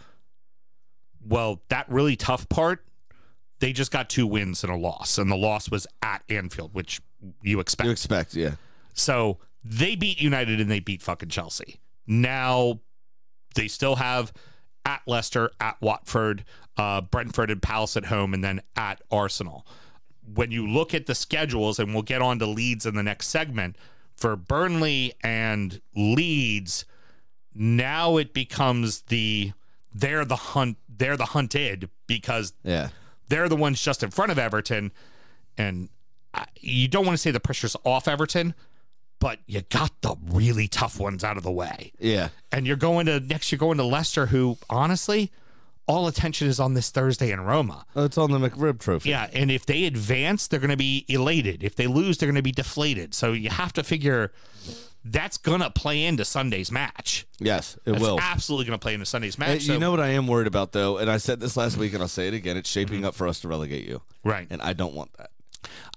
Well, that really tough part, they just got 2 wins and a loss, and the loss was at Anfield, which you expect. You expect, yeah. So they beat United and they beat fucking Chelsea. Now they still have at Leicester, at Watford, Brentford and Palace at home, and then at Arsenal. When you look at the schedules, and we'll get on to Leeds in the next segment, for Burnley and Leeds, now it becomes they're the hunted because they're the ones just in front of Everton, and you don't want to say the pressure's off Everton, but you got the really tough ones out of the way. Yeah. And you're going to Leicester, who honestly, all attention is on this Thursday in Roma. Oh, it's on the McRib Trophy. Yeah, and if they advance, they're going to be elated. If they lose, they're going to be deflated. So you have to figure that's going to play into Sunday's match. Yes, it That's will. absolutely going to play into Sunday's match. You know what I am worried about, though? And I said this last week, and I'll say it again. It's shaping up for us to relegate you. Right. And I don't want that.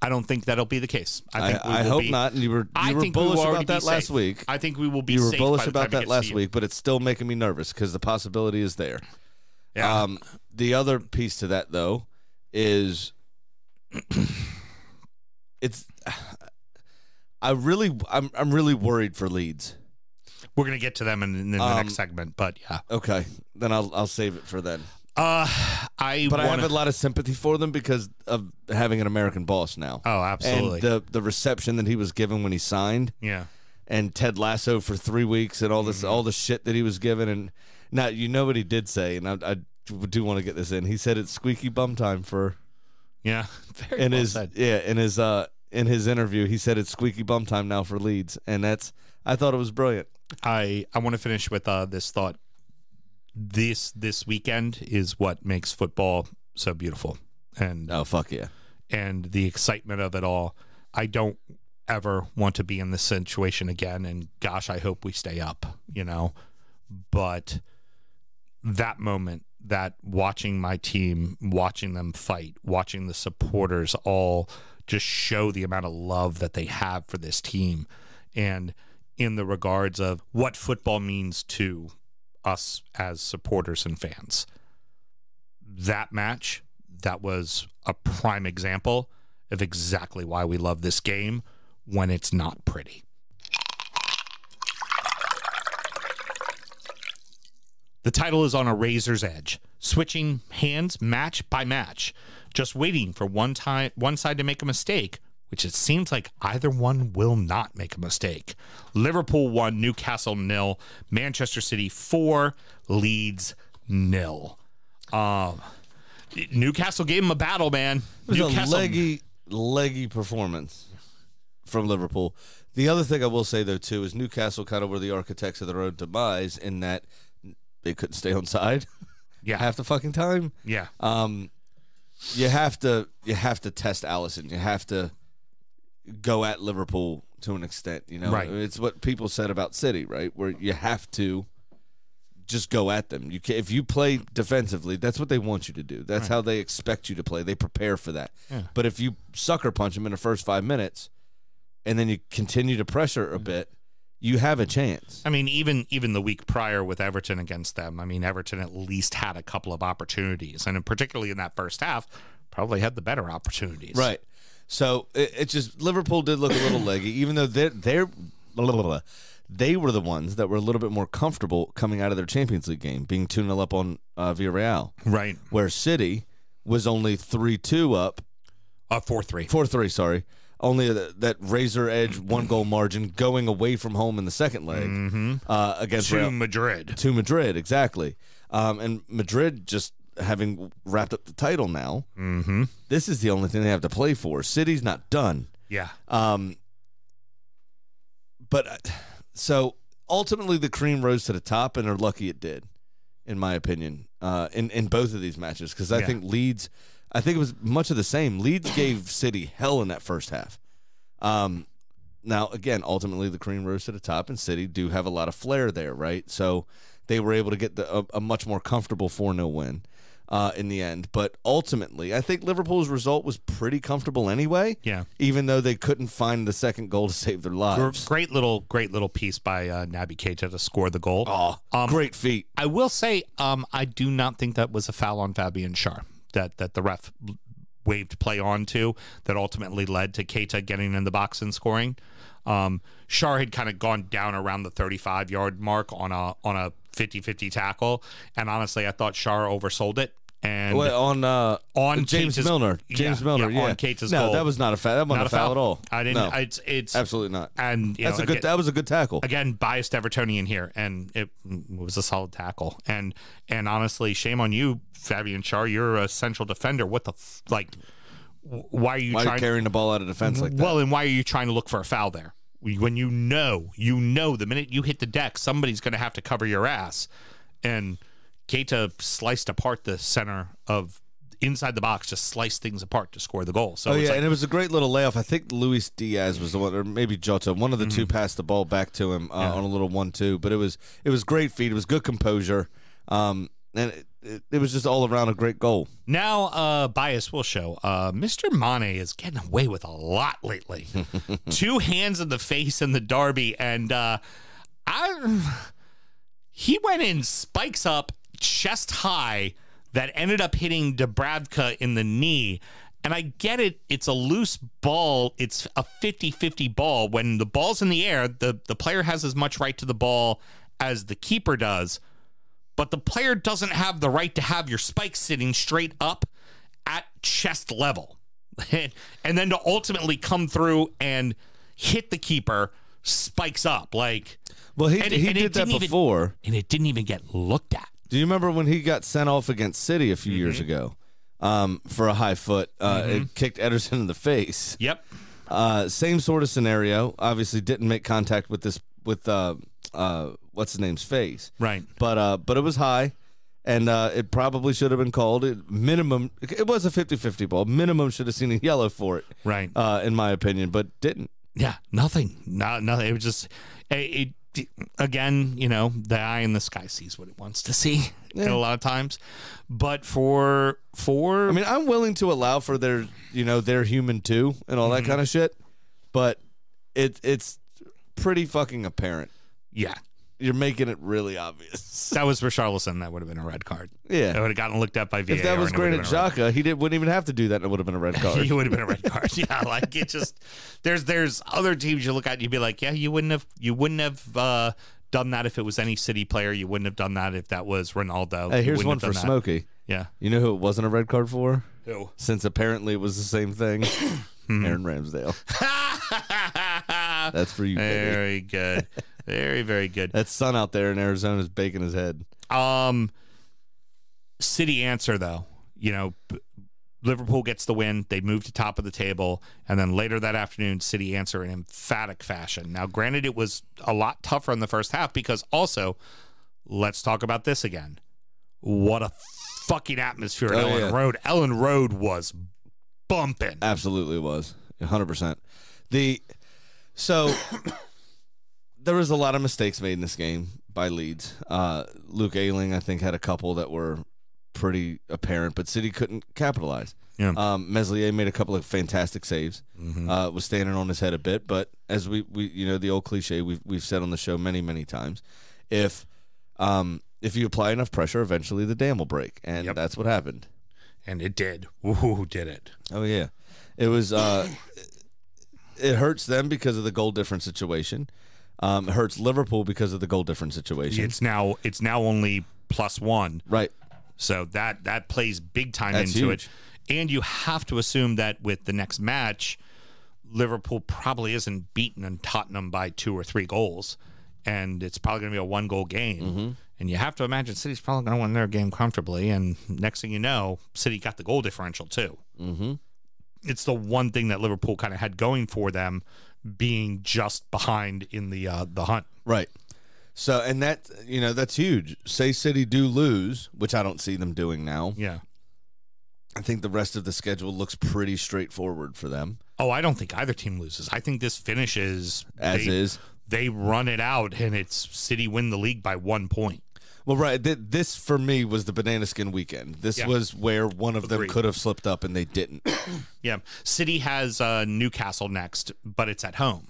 I don't think that'll be the case. I hope not. And you were bullish about that last week. I think we will be You were safe bullish by the about time it that gets last to you. week, but it's still making me nervous because the possibility is there. Yeah. The other piece to that, though, is I'm really worried for Leeds. We're going to get to them in the next segment, but yeah. Okay, then I'll save it for then. I have a lot of sympathy for them because of having an American boss now. Oh, absolutely. And the reception that he was given when he signed. Yeah. And Ted Lasso for 3 weeks and all this, all the shit that he was given. And now you know what he did say, and I do want to get this in. He said it's squeaky bum time for. Yeah. Very well said. In his interview, he said it's squeaky bum time now for Leeds, and I thought it was brilliant. I want to finish with this thought. This weekend is what makes football so beautiful, and Oh fuck yeah! and the excitement of it all. I don't ever want to be in this situation again, and gosh, I hope we stay up, but that moment, that watching my team, watching them fight, watching the supporters all just show the amount of love that they have for this team, and in the regards of what football means to us as supporters and fans. That match, that was a prime example of exactly why we love this game when it's not pretty. The title is on a razor's edge, switching hands match by match, just waiting for one side to make a mistake, which it seems like either one will not make a mistake. Liverpool 1, Newcastle 0, Manchester City 4, Leeds 0. Newcastle gave him a battle, man. It was Newcastle, a leggy performance from Liverpool. The other thing I will say, though, too, is Newcastle kind of were the architects of their own demise in that they couldn't stay on side Yeah. half the fucking time. Yeah. You have to test Allison. You have to go at Liverpool to an extent. You know, Right. It's what people said about City, right? Where you have to just go at them. If you play defensively, that's what they want you to do. That's how they expect you to play. They prepare for that. Yeah. But if you sucker punch them in the first 5 minutes, and then you continue to pressure a bit, you have a chance. I mean, even the week prior with Everton against them, I mean, Everton at least had a couple of opportunities, and particularly in that first half, probably had the better opportunities. Right. So it's just Liverpool did look a little leggy, even though they were the ones that were a little bit more comfortable coming out of their Champions League game, being 2-0 up on Villarreal. Right. Where City was only 3-2 up. 4-3. 4-3, sorry. Only that razor edge 1-goal margin going away from home in the second leg against To Madrid. To Madrid, exactly. And Madrid just having wrapped up the title now. Mm-hmm. This is the only thing they have to play for. City's not done. Yeah. But so ultimately the cream rose to the top, and they're lucky it did, in my opinion, in both of these matches. Because I think Leeds, I think it was much of the same. Leeds gave City hell in that first half. Now, again, ultimately the cream rose to the top, and City do have a lot of flair there, right? So they were able to get a much more comfortable 4-0 win in the end. But ultimately, I think Liverpool's result was pretty comfortable anyway. Yeah. Even though they couldn't find the second goal to save their lives. Great little piece by Naby Keita to score the goal. Oh, great feat. I will say, I do not think that was a foul on Fabian Schär that the ref waved play on to that ultimately led to Keita getting in the box and scoring. Schär had kind of gone down around the 35-yard mark on a 50-50 tackle, and honestly, I thought Schär oversold it. And on James Keita's, Milner, on Keita's goal. that was not a foul. That wasn't a foul at all. I didn't. No, It's absolutely not. And that was a good tackle. Again, biased Evertonian here, and it was a solid tackle. And honestly, shame on you, Fabian Schär. You're a central defender. What the why are you carrying the ball out of defense like that? Well, and why are you trying to look for a foul there when you know the minute you hit the deck, somebody's going to have to cover your ass, and Keita sliced apart the center of inside the box, just sliced things apart to score the goal. So and it was a great little layoff. I think Luis Diaz was the one, or maybe Jota. One of the two passed the ball back to him on a little 1-2. But it was great feat. It was good composure, and it was just all around a great goal. Now, bias will show. Mr. Mane is getting away with a lot lately. 2 hands in the face in the derby, and he went in spikes up, chest high, that ended up hitting Dubravka in the knee. And I get it. It's a loose ball. It's a 50-50 ball. When the ball's in the air, the player has as much right to the ball as the keeper does. But the player doesn't have the right to have your spike sitting straight up at chest level. And then to ultimately come through and hit the keeper spikes up. Well, he did that before. And it didn't even get looked at. Do you remember when he got sent off against City a few years ago for a high foot? It kicked Ederson in the face. Yep. Same sort of scenario. Obviously didn't make contact with what's his name's face. Right. But it was high, and it probably should have been called. It was a 50-50 ball. Minimum should have seen a yellow for it. Right. In my opinion, but didn't. Yeah, nothing. Nothing. It was just again, the eye in the sky sees what it wants to see a lot of times. But for I mean, I'm willing to allow for their human too and all that kind of shit, but it's pretty fucking apparent. Yeah. You're making it really obvious. That was for Charleston. That would have been a red card. Yeah. It would have gotten looked at by VAR. If that was Granit Xhaka, he wouldn't even have to do that, and it would have been a red card. He would have been a red card. Yeah, it just there's other teams you look at and you'd be like, yeah, you wouldn't have done that if it was any City player. You wouldn't have done that if that was Ronaldo. Hey, here's one for Smokey. Yeah. You know who it wasn't a red card for? Who? Since apparently it was the same thing. Aaron Ramsdale. That's for you, baby. Very good. Very, very good. That sun out there in Arizona is baking his head. City answer, though. Liverpool gets the win. They move to top of the table. And then later that afternoon, City answer in emphatic fashion. Now, granted, it was a lot tougher in the first half because also let's talk about this again. What a fucking atmosphere at Ellen yeah. Road. Ellen Road was bumping. Absolutely was. 100%. So there was a lot of mistakes made in this game by Leeds. Luke Ayling, I think, had a couple that were pretty apparent, but City couldn't capitalize. Yeah. Meslier made a couple of fantastic saves. Was standing on his head a bit, but as we the old cliche we've said on the show many times, if you apply enough pressure, eventually the dam will break, and that's what happened. And it did. Ooh, did it? Oh yeah, it was. It hurts them because of the goal difference situation. It hurts Liverpool because of the goal difference situation. It's now only +1. Right. So that plays big time That's into huge. it. And you have to assume that with the next match, Liverpool probably isn't beaten in Tottenham by 2 or 3 goals. And it's probably going to be a 1-goal game. And you have to imagine City's probably going to win their game comfortably. And next thing you know, City got the goal differential too. It's the one thing that Liverpool kind of had going for them, being just behind in the hunt. Right. So, and that's huge. Say City do lose, which I don't see them doing now. Yeah. I think the rest of the schedule looks pretty straightforward for them. Oh, I don't think either team loses. I think this finishes As is. They run it out, and it's City win the league by 1 point. Well, right. This, for me, was the banana skin weekend. This was where one of them Agreed. could have slipped up, and they didn't. Yeah. City has Newcastle next, but it's at home.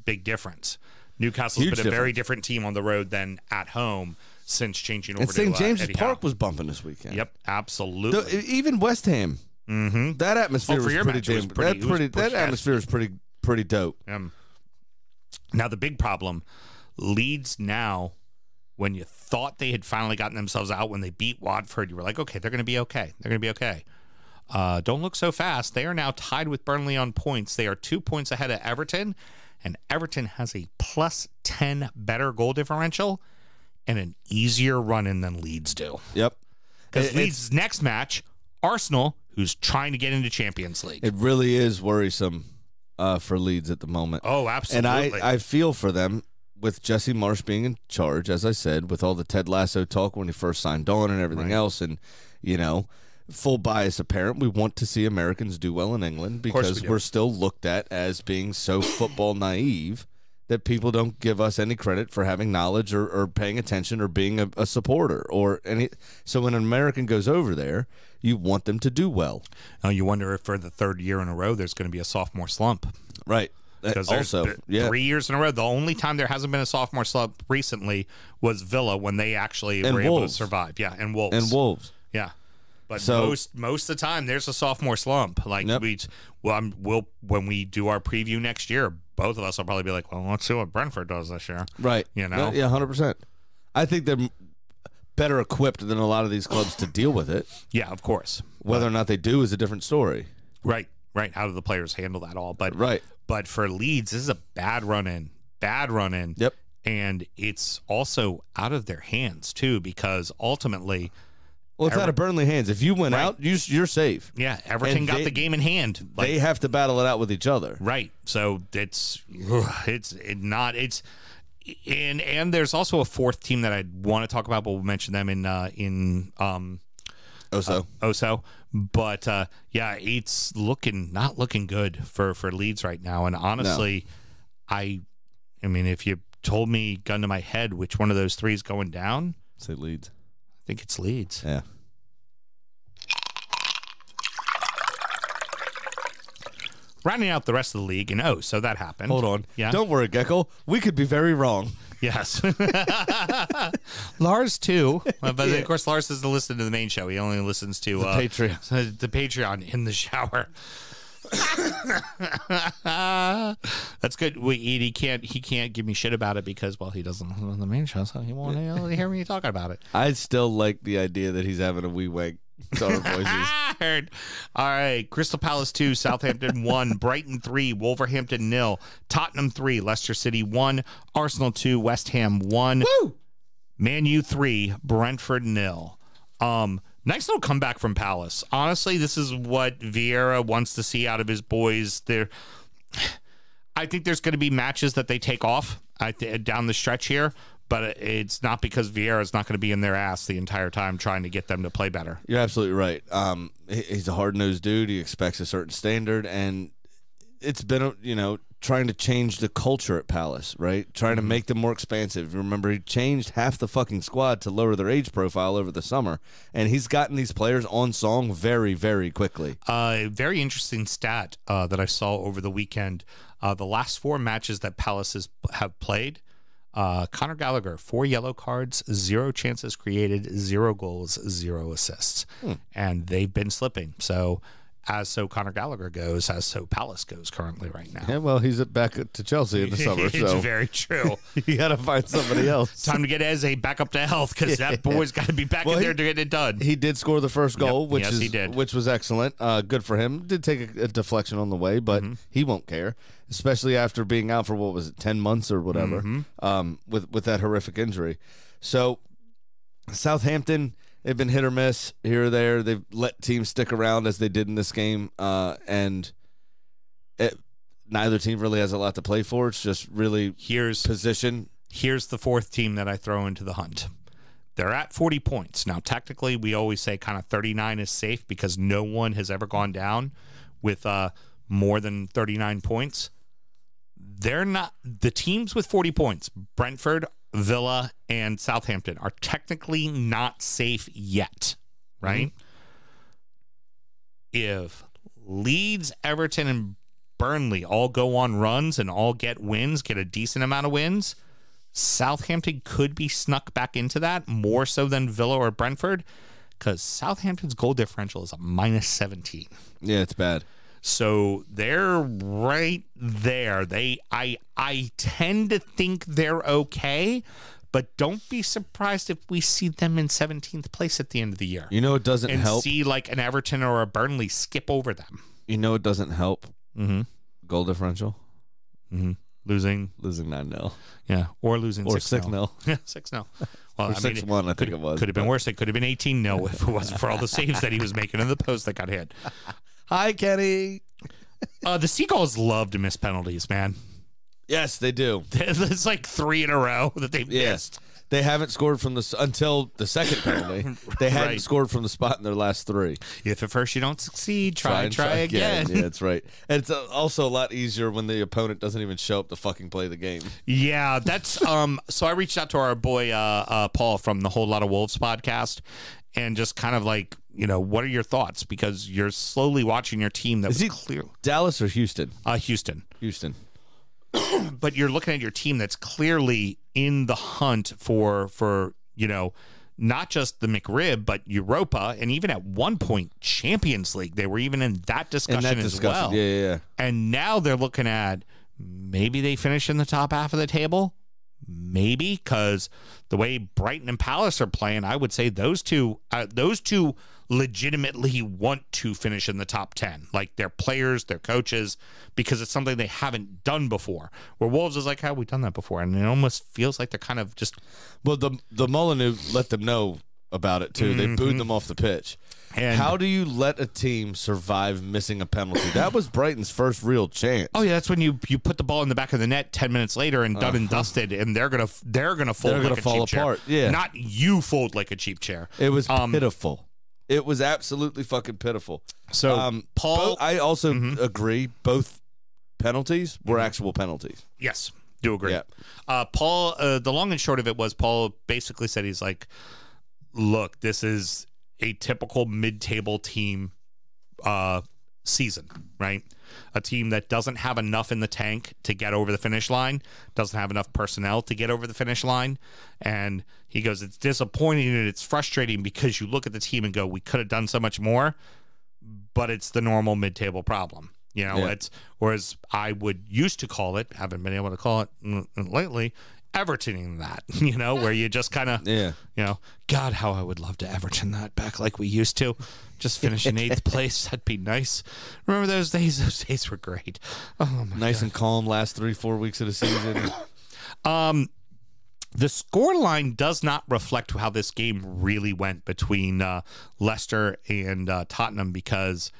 Big difference. Newcastle's Huge been a very difference. different team on the road than at home since changing over And St. to James's Eddie Park Howe. was bumping this weekend. Yep, absolutely. Even West Ham. That atmosphere Oh, for was your pretty match, it was damn. pretty- it was That pretty atmosphere was pretty dope. Now, the big problem, Leeds now, when you thought they had finally gotten themselves out when they beat Watford, you were like, okay, they're going to be okay. They're going to be okay. Don't look so fast. They are now tied with Burnley on points. They are 2 points ahead of Everton, and Everton has a +10 better goal differential and an easier run-in than Leeds do. Yep. Because Leeds' next match, Arsenal, who's trying to get into Champions League. It really is worrisome for Leeds at the moment. Oh, absolutely. And I feel for them with Jesse Marsh being in charge, as I said, with all the Ted Lasso talk when he first signed on and everything else. And, full bias apparent. We want to see Americans do well in England because we're still looked at as being so football naive that people don't give us any credit for having knowledge or paying attention or being a supporter or any. So when an American goes over there, you want them to do well. Now, you wonder if for the third year in a row there's going to be a sophomore slump. Right. Because Also, yeah. 3 years in a row. The only time there hasn't been a sophomore slump recently was Villa when they actually were able to survive. Yeah, and Wolves. And Wolves. Yeah. But So- most of the time there's a sophomore slump. Like when we do our preview next year, both of us will probably be like, well, let's see what Brentford does this year. Right. You know? Yeah, 100%. I think they're better equipped than a lot of these clubs to deal with it. Yeah, of course. Whether or not they do is a different story. Right. How do the players handle that all? But Right. But for Leeds, this is a bad run in. Yep. And it's also out of their hands too, because ultimately, Well, it's out of Burnley hands. If you win out, you're safe. yeah, Everton And got the game in hand. They have to battle it out with each other. Right. So and there's also a fourth team that I want to talk about, but we'll mention them in Oso. But yeah, it's not looking good for Leeds right now. And honestly, I mean, if you told me, gun to my head, which one of those three is going down, Say Leeds. I think it's Leeds. Yeah. Rounding out the rest of the league, and so that happened. Hold on. Yeah. Don't worry, Gecko. We could be very wrong. Yes. Lars, too. But of course, Lars doesn't listen to the main show. He only listens to Patreon. The Patreon in the shower. That's good. He can't give me shit about it because, well, he doesn't listen to the main show, so he won't hear me talking about it. I still like the idea that he's having a wee wank to our voices. Heard. All right. Crystal Palace 2, Southampton 1, Brighton 3, Wolverhampton 0, Tottenham 3, Leicester City 1, Arsenal 2, West Ham 1, Woo! Man U 3, Brentford 0. Nice little comeback from Palace. Honestly, this is what Vieira wants to see out of his boys. I think there's going to be matches that they take off down the stretch here, but it's not because Vieira's not going to be in their ass the entire time trying to get them to play better. You're absolutely right. He's a hard-nosed dude. He expects a certain standard, and it's been, trying to change the culture at Palace, right? Trying to make them more expansive. Remember, he changed half the fucking squad to lower their age profile over the summer, and he's gotten these players on song very, very quickly. Very interesting stat that I saw over the weekend. The last 4 matches that Palace have played, Conor Gallagher, 4 yellow cards, 0 chances created, 0 goals, 0 assists. And they've been slipping. So Conor Gallagher goes, as so Palace goes currently right now. Yeah, well, he's back to Chelsea in the summer. It's so very true. You got to find somebody else. Time to get Eze back up to health because that boy's got to be back in there to get it done. He did score the first goal, Yep. Yes, he did. which was excellent. Good for him. Did take a deflection on the way, but he won't care, especially after being out for 10 months or whatever, with that horrific injury. So Southampton, they've been hit or miss here or there. They've let teams stick around as they did in this game, and neither team really has a lot to play for. It's just really position. Here's the 4th team that I throw into the hunt. They're at 40 points. Now, technically, we always say kind of 39 is safe because no one has ever gone down with more than 39 points. They're not the teams with 40 points. Brentford, Villa, and Southampton are technically not safe yet, right? If Leeds, Everton, and Burnley all go on runs and all get wins, get a decent amount of wins, Southampton could be snuck back into that more so than Villa or Brentford because Southampton's goal differential is a -17. Yeah, it's bad. So they're right there. I tend to think they're okay, but don't be surprised if we see them in 17th place at the end of the year. You know it doesn't and help. See like an Everton or a Burnley skip over them. You know it doesn't help. Goal differential. Losing 9-0. Yeah, or losing or 6-0. Yeah, 6-0. Well, or 6-1, I think it was. Could have been worse. It could have been 18-0 if it wasn't for all the saves that he was making in the post that got hit. Hi, Kenny. The Seagulls love to miss penalties, man. Yes, they do. It's like 3 in a row that they've missed. They haven't scored from until the second penalty. They hadn't scored from the spot in their last 3. If at first you don't succeed, try again. Yeah, that's right. And it's also a lot easier when the opponent doesn't even show up to fucking play the game. Yeah, that's so I reached out to our boy Paul from the Whole Lot of Wolves podcast and just kind of like, what are your thoughts? Because you're slowly watching your team that was clear. Dallas or Houston? Houston. But you're looking at your team that's clearly in the hunt for not just the McRib, but Europa, and even at one point Champions League. They were even in that discussion as well. Yeah. And now they're looking at maybe they finish in the top half of the table. Maybe, because the way Brighton and Palace are playing, I would say those two legitimately want to finish in the top 10. Like their players, their coaches, because it's something they haven't done before. Where Wolves is like, how have we done that before? And it almost feels like they're kind of just... Well, the Molyneux let them know about it, too. They booed them off the pitch. And how do you let a team survive missing a penalty? That was Brighton's first real chance. Oh yeah, that's when you put the ball in the back of the net 10 minutes later and done and dusted, and they're gonna fall like a cheap chair. Yeah, not you fold like a cheap chair. It was pitiful. It was absolutely fucking pitiful. So Paul, I also agree. Both penalties were actual penalties. Yes, do agree. Yeah. Paul, the long and short of it was Paul basically said he's like, look, this is a typical mid-table team season, right? A team that doesn't have enough in the tank to get over the finish line, doesn't have enough personnel to get over the finish line. And he goes, it's disappointing and it's frustrating because you look at the team and go, we could have done so much more, but it's the normal mid-table problem. It's, or as I would used to call it, haven't been able to call it lately, Evertoning that, where you just kind of, God, how I would love to Everton that back like we used to. Just finish in 8th place. That'd be nice. Remember those days? Those days were great. Oh, my nice God. And calm last 3-4 weeks of the season. The scoreline does not reflect how this game really went between Leicester and Tottenham because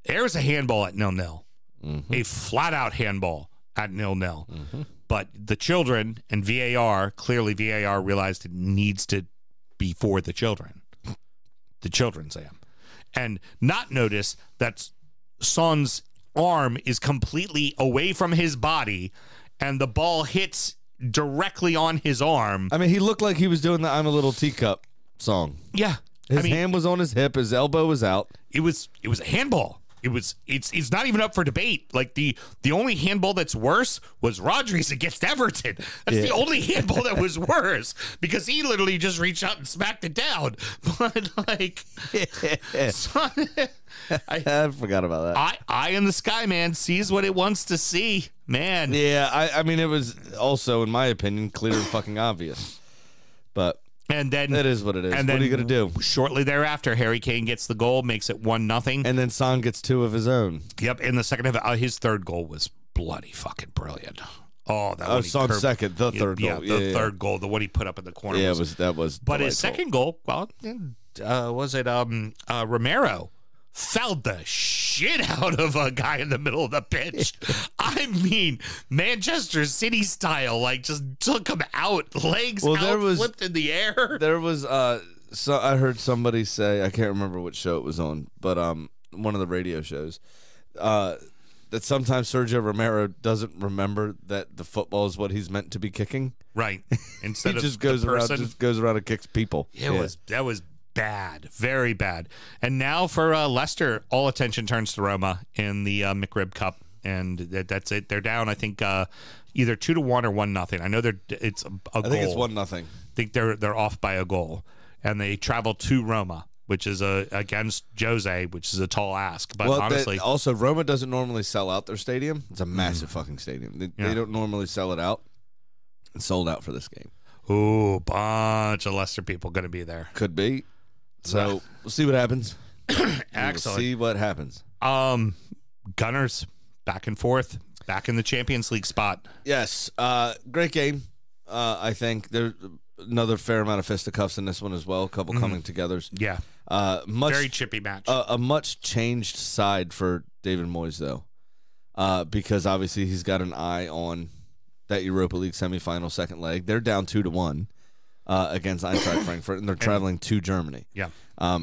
there's a handball at 0-0. A flat-out handball at 0-0. But the children and VAR, clearly VAR realized it needs to be for the children. The children, Sam. And not notice that Son's arm is completely away from his body and the ball hits directly on his arm. I mean, he looked like he was doing the I'm a Little Teacup song. Yeah. His hand was on his hip, his elbow was out. It was a handball. It's not even up for debate. Like the only handball that's worse was Rodri's against Everton. That's the only handball that was worse because he literally just reached out and smacked it down. But like, I forgot about that. Eye in the sky, man, sees what it wants to see, man. Yeah, I mean, it was also, in my opinion, clear and fucking obvious. But and then it is what it is. And what are you gonna do? Shortly thereafter, Harry Kane gets the goal, makes it 1-0, and then Son gets 2 of his own. Yep, in the second half, his third goal was bloody fucking brilliant. Oh, that was Son's second, the third goal. Yeah, the third goal, the one he put up in the corner. Yeah, that was. But his second goal, well, was it Romero fouled the shit out of a guy in the middle of the pitch. I mean, Manchester City style, like just took him out, legs out, flipped in the air. There was so I heard somebody say, I can't remember which show it was on, but one of the radio shows, that sometimes Sergio Romero doesn't remember that the football is what he's meant to be kicking. Right. Instead he just goes around and kicks people. That was bad, very bad. And now for Leicester, all attention turns to Roma in the McRib Cup, and that's it. They're down, I think, either 2-1 or 1-0. I know it's a goal. I think it's 1-0. I think they're off by a goal, and they travel to Roma, which is against Jose, which is a tall ask. But honestly, also Roma doesn't normally sell out their stadium. It's a massive fucking stadium. They don't normally sell it out. It's sold out for this game. Ooh, bunch of Leicester people going to be there. Could be. So we'll see what happens. Excellent. We'll see what happens. Gunners back and forth, back in the Champions League spot. Yes, great game. I think there's another fair amount of fisticuffs in this one as well. A couple coming together. Yeah, very chippy match. A much changed side for David Moyes though, because obviously he's got an eye on that Europa League semifinal second leg. They're down 2-1. Against Eintracht Frankfurt, and they're traveling to Germany. Yeah,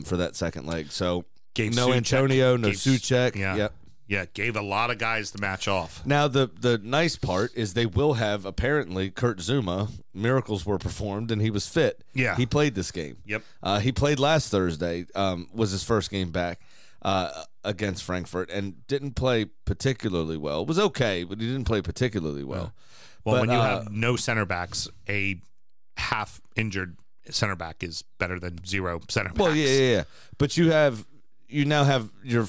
for that second leg. So gave no Souček, Antonio, no Souček. Yeah, gave a lot of guys the match off. Now the nice part is they will have apparently Kurt Zuma. Miracles were performed, and he was fit. Yeah, he played this game. Yep, he played last Thursday. Was his first game back against Frankfurt, and didn't play particularly well. It was okay, but he didn't play particularly well. Well, when you have no center backs, a half injured center back is better than 0 center backs. Well, yeah. But you now have your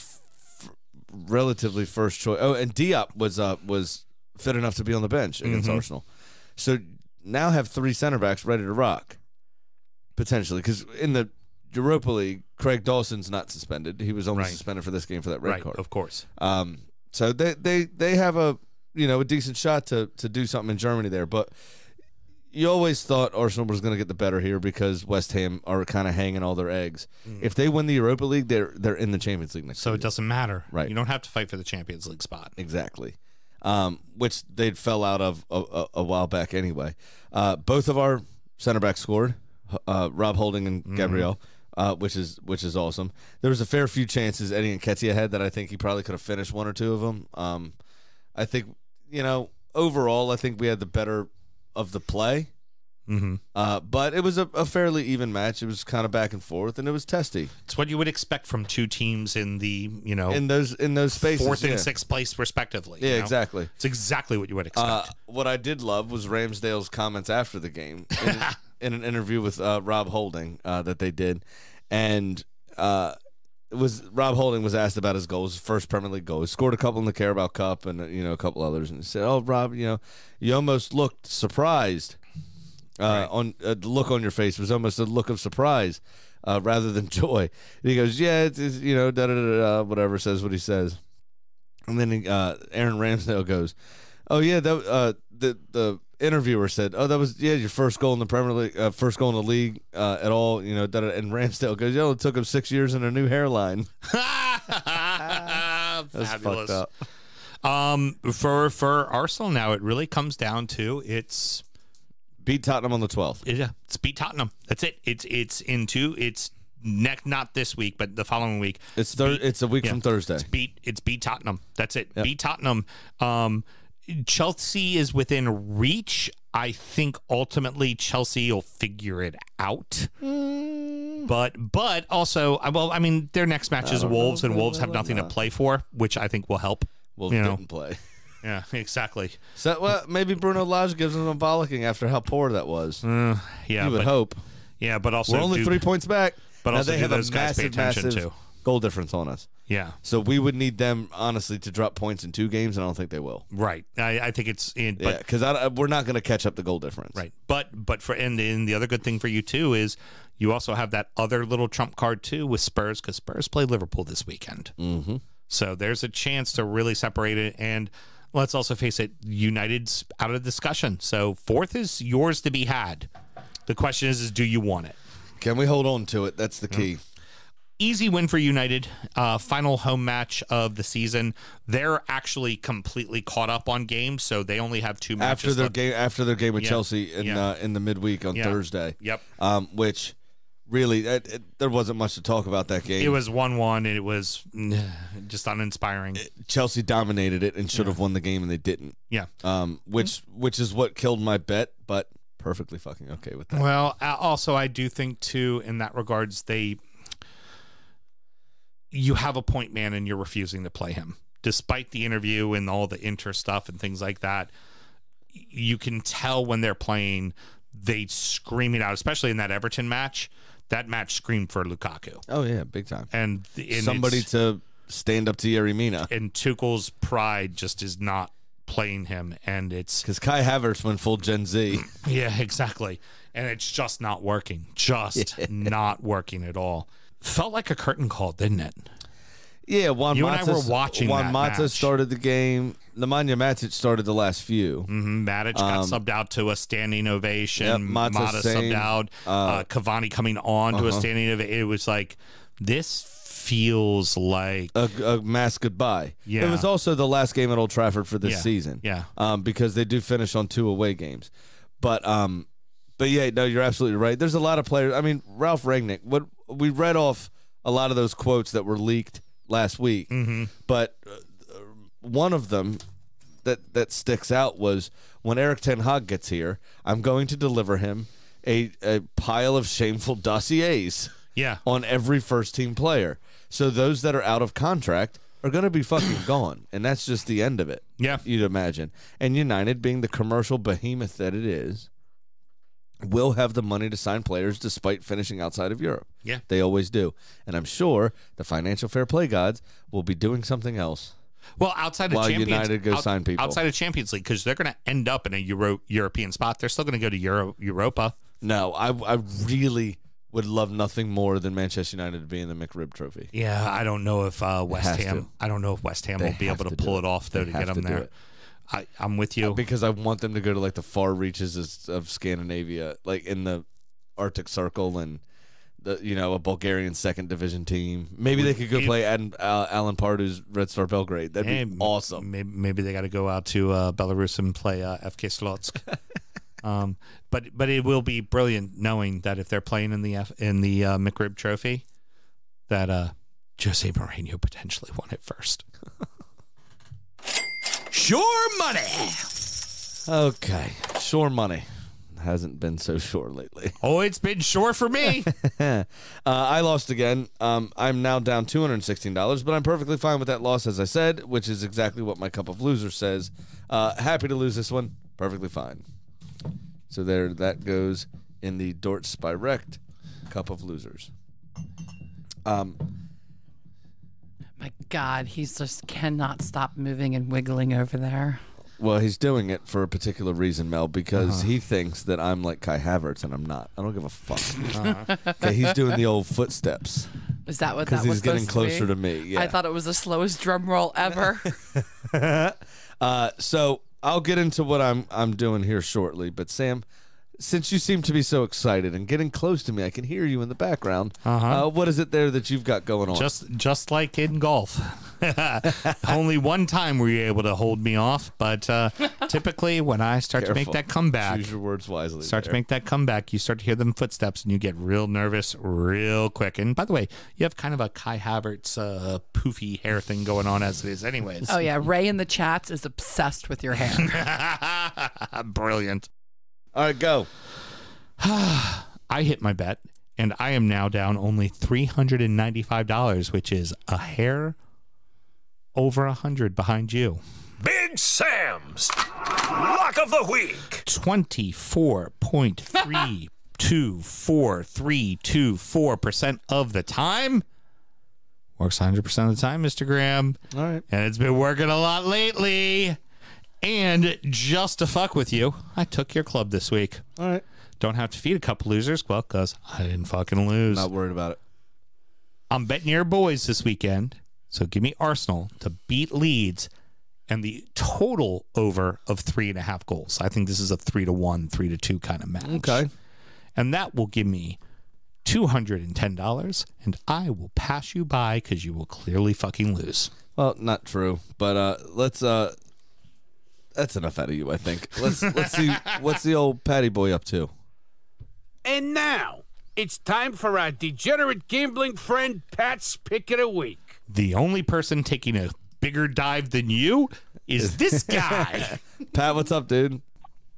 relatively first choice. Oh, and Diop was fit enough to be on the bench against Arsenal. So now have 3 center backs ready to rock potentially, because in the Europa League, Craig Dawson's not suspended. He was only suspended for this game for that red card. Of course. So they have a decent shot to do something in Germany there, but. You always thought Arsenal was going to get the better here because West Ham are kind of hanging all their eggs. If they win the Europa League, they're in the Champions League next year. So it doesn't matter. Right. You don't have to fight for the Champions League spot. Exactly. Which they'd fell out of a while back anyway. Both of our center backs scored, Rob Holding and Gabriel, which is awesome. There was a fair few chances Eddie Nketiah had that I think he probably could have finished 1 or 2 of them. I think, overall, I think we had the better of the play. But it was a fairly even match. It was kind of back and forth, and it was testy. It's what you would expect from 2 teams in the in those spaces, 4th and 6th place respectively. Yeah, exactly. It's exactly what you would expect. What I did love was Ramsdale's comments after the game in an interview with Rob Holding that they did, and Rob Holding was asked about his goals, his first Premier League goal. He scored a couple in the Carabao Cup and a couple others, and he said, "Oh, Rob, you almost looked surprised. On the look on your face was almost a look of surprise rather than joy." And he goes, "Yeah, it's da da da da, whatever." Says what he says, and then Aaron Ramsdale goes, "Oh yeah, the interviewer said, "Oh, that was your first goal in the Premier League, first goal in the league at all." Da da. And Ramsdale goes, "It took him 6 years and a new hairline." Fabulous. Fucked up. For Arsenal now, it really comes down to it's Beat Tottenham on the 12th. it's beat Tottenham. That's it. It's not this week, but the following week. It's a week from Thursday. It's beat Tottenham. That's it. Yep. Beat Tottenham. Chelsea is within reach. I think ultimately Chelsea will figure it out. But also, well, I mean, their next match is Wolves, and Wolves have nothing to play for, which I think will help. Wolves didn't play. Yeah, exactly. So, well, maybe Bruno Lage gives them a bollocking after how poor that was. Yeah, you would hope. Yeah, but also we're only 3 points back. But now also they have those guys pay attention massive to goal difference on us. Yeah. So we would need them honestly to drop points in 2 games, and I don't think they will. Right. I think it's because we're not going to catch up the goal difference. Right. But for and the other good thing for you too is you also have that other little trump card too with Spurs, because Spurs play Liverpool this weekend. Mm-hmm. So there's a chance to really separate it. And let's also face it, United's out of discussion. So 4th is yours to be had. The question is do you want it? Can we hold on to it? That's the key. Easy win for United. Final home match of the season. They're actually completely caught up on games, so they only have 2 matches after their game with Chelsea in the midweek on Thursday. Yep. Which really there wasn't much to talk about that game. It was 1-1, and it was just uninspiring. Chelsea dominated it and should have won the game, and they didn't. Yeah. Which is what killed my bet, but perfectly fucking okay with that. Well, also I do think too in that regards you have a point man and you're refusing to play him. Despite the interview and all the Inter stuff and things like that, you can tell when they're playing, they scream it out, especially in that Everton match. That match screamed for Lukaku. Oh, yeah, big time. And somebody to stand up to Yerry Mina. And Tuchel's pride just is not playing him, and it's... Because Kai Havertz went full Gen Z. Yeah, exactly. And it's just not working. Not working at all. Felt like a curtain call, didn't it? Yeah, you and I were watching Juan that Mata match. started the game. Nemanja Matic started the last few. Matic got subbed out to a standing ovation. Yep, Mata subbed out. Cavani coming on to a standing ovation. It was like, this feels like... A mass goodbye. Yeah. It was also the last game at Old Trafford for this season. Yeah. Because they do finish on 2 away games. But yeah, no, you're absolutely right. There's a lot of players. I mean, Ralph Rangnick, we read off a lot of those quotes that were leaked last week, but one of them that sticks out was when Eric Ten Hag gets here, I'm going to deliver him a pile of shameful dossiers on every first team player. So those that are out of contract are going to be fucking gone, and that's just the end of it. Yeah, you'd imagine. And United, being the commercial behemoth that it is, will have the money to sign players despite finishing outside of Europe. Yeah. They always do. And I'm sure the financial fair play gods will be doing something else. Well, outside of Champions United go sign people. Outside of Champions League, because they're going to end up in a European spot. They're still going to go to Europa. No, I really would love nothing more than Manchester United to be in the McRib Trophy. Yeah, I don't know if West Ham will be able to pull it off, though, to get them there. I'm with you. Because I want them to go to like the far reaches of Scandinavia, like in the Arctic Circle and a Bulgarian second division team. Maybe they could go play Alan Pardew's Red Star Belgrade. That'd be awesome. Maybe they got to go out to Belarus and play FK Slotsk. But it will be brilliant knowing that if they're playing in the McRib Trophy, that Jose Mourinho potentially won it first. Sure money. Okay, sure money. Hasn't been so sure lately. Oh, it's been sure for me. I lost again. I'm now down $216, but I'm perfectly fine with that loss, as I said, which is exactly what my cup of losers says. Happy to lose this one. Perfectly fine. So there, that goes in the Dort Spirect cup of losers. My God, he just cannot stop moving and wiggling over there. Well, he's doing it for a particular reason, Mel, because he thinks that I'm like Kai Havertz, and I'm not. I don't give a fuck. Okay, he's doing the old footsteps. Is that what that was? Because he's getting closer to to me. Yeah. I thought it was the slowest drum roll ever. So I'll get into what I'm doing here shortly. But Sam, since you seem to be so excited and getting close to me, I can hear you in the background. What is it there that you've got going on? Just like in golf. Only one time were you able to hold me off, but typically when I start to make that comeback, choose your words wisely. To make that comeback, you start to hear them footsteps and you get real nervous real quick. And by the way, you have kind of a Kai Havertz poofy hair thing going on as it is anyways. Oh, yeah. Ray in the chats is obsessed with your hair. Brilliant. All right, go. I hit my bet, and I am now down only $395, which is a hair over 100 behind you. Big Sam's Lock of the Week. 24.3243224% of the time. Works 100% of the time, Mr. Graham. All right. And it's been working a lot lately. And just to fuck with you, I took your club this week. All right. Don't have to feed a couple losers. Well, because I didn't fucking lose. Not worried about it. I'm betting your boys this weekend. So give me Arsenal to beat Leeds and the total over of 3.5 goals. I think this is a 3-1, 3-2 kind of match. Okay. And that will give me $210, and I will pass you by because you will clearly fucking lose. Well, not true, but let's that's enough out of you, I think. Let's see what's the old Patty boy up to. And now it's time for our degenerate gambling friend Pat's pick of the week. The only person taking a bigger dive than you is this guy. Pat, what's up, dude?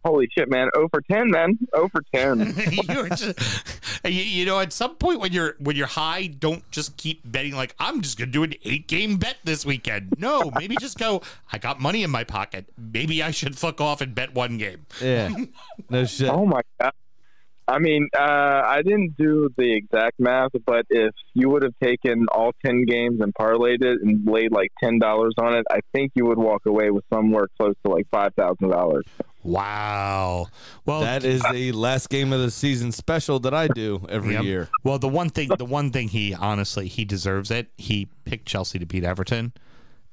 Holy shit, man. 0 for 10, man. 0 for 10. You're just, you know, at some point when you're high, don't just keep betting like, I'm just going to do an 8-game bet this weekend. No, maybe just go, I got money in my pocket. Maybe I should fuck off and bet 1 game. Yeah. No shit. Oh, my God. I mean, I didn't do the exact math, but if you would have taken all 10 games and parlayed it and laid like $10 on it, I think you would walk away with somewhere close to like $5,000. Wow. Well, that is the last game of the season special that I do every year. Well, the one thing he honestly, he deserves it. He picked Chelsea to beat Everton.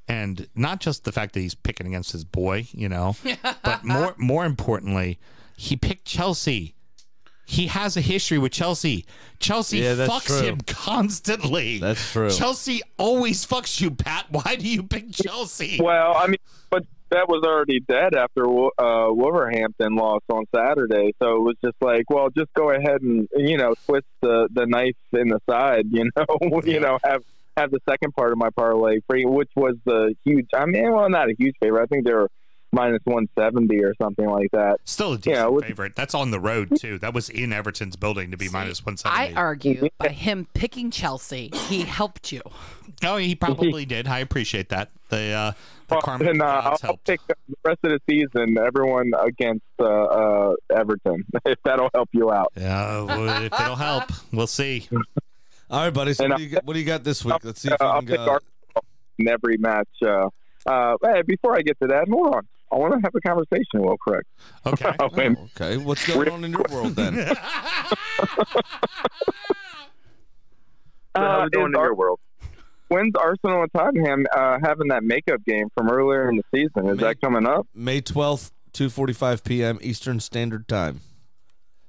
And not just the fact that he's picking against his boy, you know, but more importantly, he picked Chelsea. He has a history with Chelsea. Chelsea fucks him constantly. That's true. Chelsea always fucks you, Pat. Why do you pick Chelsea? Well, I mean, but that was already dead after Wolverhampton lost on Saturday. So it was just like, well, just go ahead and, you know, twist the knife in the side, you know, you know, have the second part of my parlay free, which was the huge, I mean, well, not a huge favor. I think they were minus 170 or something like that. Still a decent favorite. That's on the road, too. That was in Everton's building to be minus 170. I argue by him picking Chelsea, he helped you. Oh, he probably did. I appreciate that. The karma I'll helped. pick the rest of the season, everyone against Everton, if that'll help you out. Yeah, well, if it'll help, we'll see. All right, buddy. So what do you got this week? Let's see if I'll we pick can go. in every match. Hey, before I get to that, hold on. I want to have a conversation real quick. Okay. Okay. What's going on in your world then? How's it going in your world? When's Arsenal and Tottenham having that makeup game from earlier in the season? Is that coming up? May 12th, 2:45 p.m. Eastern Standard Time.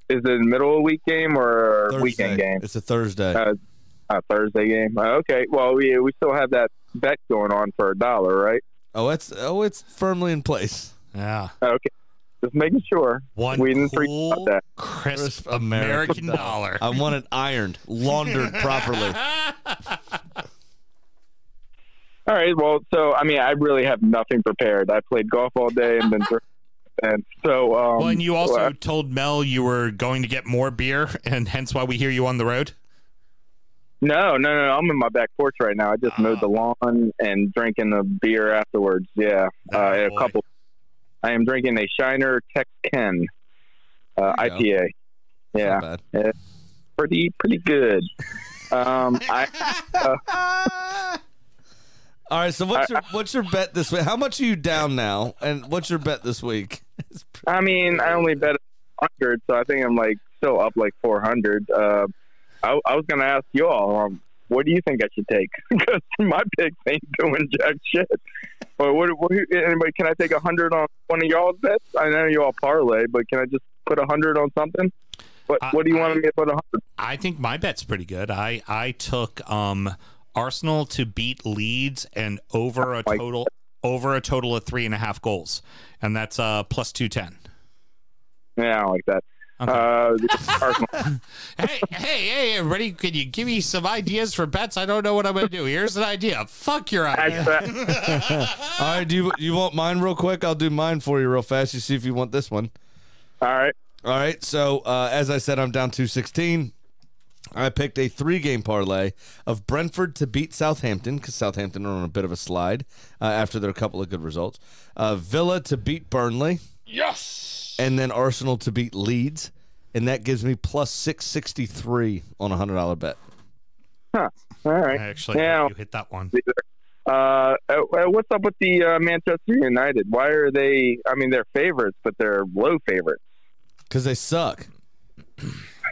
Is it a middle of week game or Thursday. weekend game? It's a Thursday. A Thursday game. Okay. Well, we still have that bet going on for $1, right? It's firmly in place. Yeah. Okay. Just making sure. One we didn't cool, about that. crisp American dollar. I want it ironed, laundered properly. All right. Well, so I mean, I really have nothing prepared. I played golf all day and then, and so. Well, and you also told Mel you were going to get more beer, and hence why we hear you on the road. No. I'm in my back porch right now. I just mowed the lawn and drinking the beer afterwards. Yeah, a couple. I am drinking a Shiner Tech Ken IPA. Yeah, it's pretty good. All right. So what's your bet this week? How much are you down now? And what's your bet this week? I mean, I only bet 100, so I think I'm like still up like 400. I was going to ask you all, what do you think I should take? Because my picks ain't doing jack shit. But anybody, can I take 100 on one of y'all's bets? I know you all parlay, but can I just put 100 on something? What do you want me to put 100? I think my bet's pretty good. I took Arsenal to beat Leeds and over a total of 3.5 goals, and that's plus 210. Yeah, I don't like that. Okay. Hey, everybody, can you give me some ideas for bets? I don't know what I'm going to do. Here's an idea. Fuck your idea. All right, do you want mine real quick? I'll do mine for you real fast. You see if you want this one. All right. So, as I said, I'm down 216. I picked a 3-game parlay of Brentford to beat Southampton, because Southampton are on a bit of a slide after their couple of good results. Villa to beat Burnley. Yes! And then Arsenal to beat Leeds. And that gives me plus 663 on a $100 bet. Huh. All right. I actually hope you hit that one. What's up with the Manchester United? Why are they, they're favorites, but they're low favorites? Because they suck.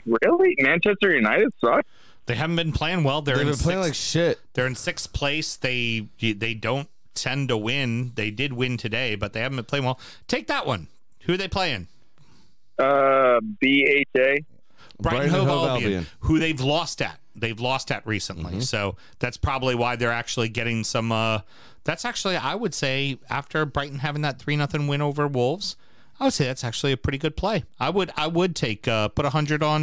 Really? Manchester United suck? They haven't been playing well. They've been playing like shit. They're in 6th place. They don't tend to win. They did win today, but they haven't been playing well. Take that one. Who are they playing? BHA. Brighton Hove Albion, who they've lost at. They've lost at recently. Mm-hmm. So that's probably why they're actually getting some. That's actually, I would say, after Brighton having that 3-0 win over Wolves, I would say that's actually a pretty good play. I would take put 100 on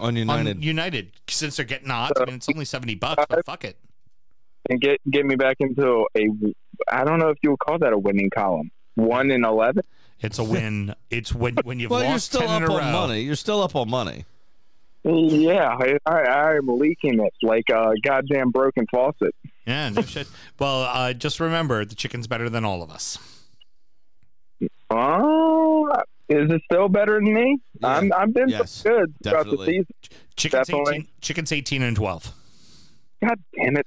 United. On United, since they're getting odds. It's only $70, but fuck it. And get me back into I don't know if you would call that a winning column. 1 in 11. It's a win. It's when you've well, lost 10 in a row. Money. You're still up on money. Yeah, I'm leaking it like a goddamn broken faucet. Yeah, no shit. Well, just remember, the chicken's better than all of us. Oh, is it still better than me? Yeah. I've been so good throughout the season. Chicken's 18 and 12. God damn it!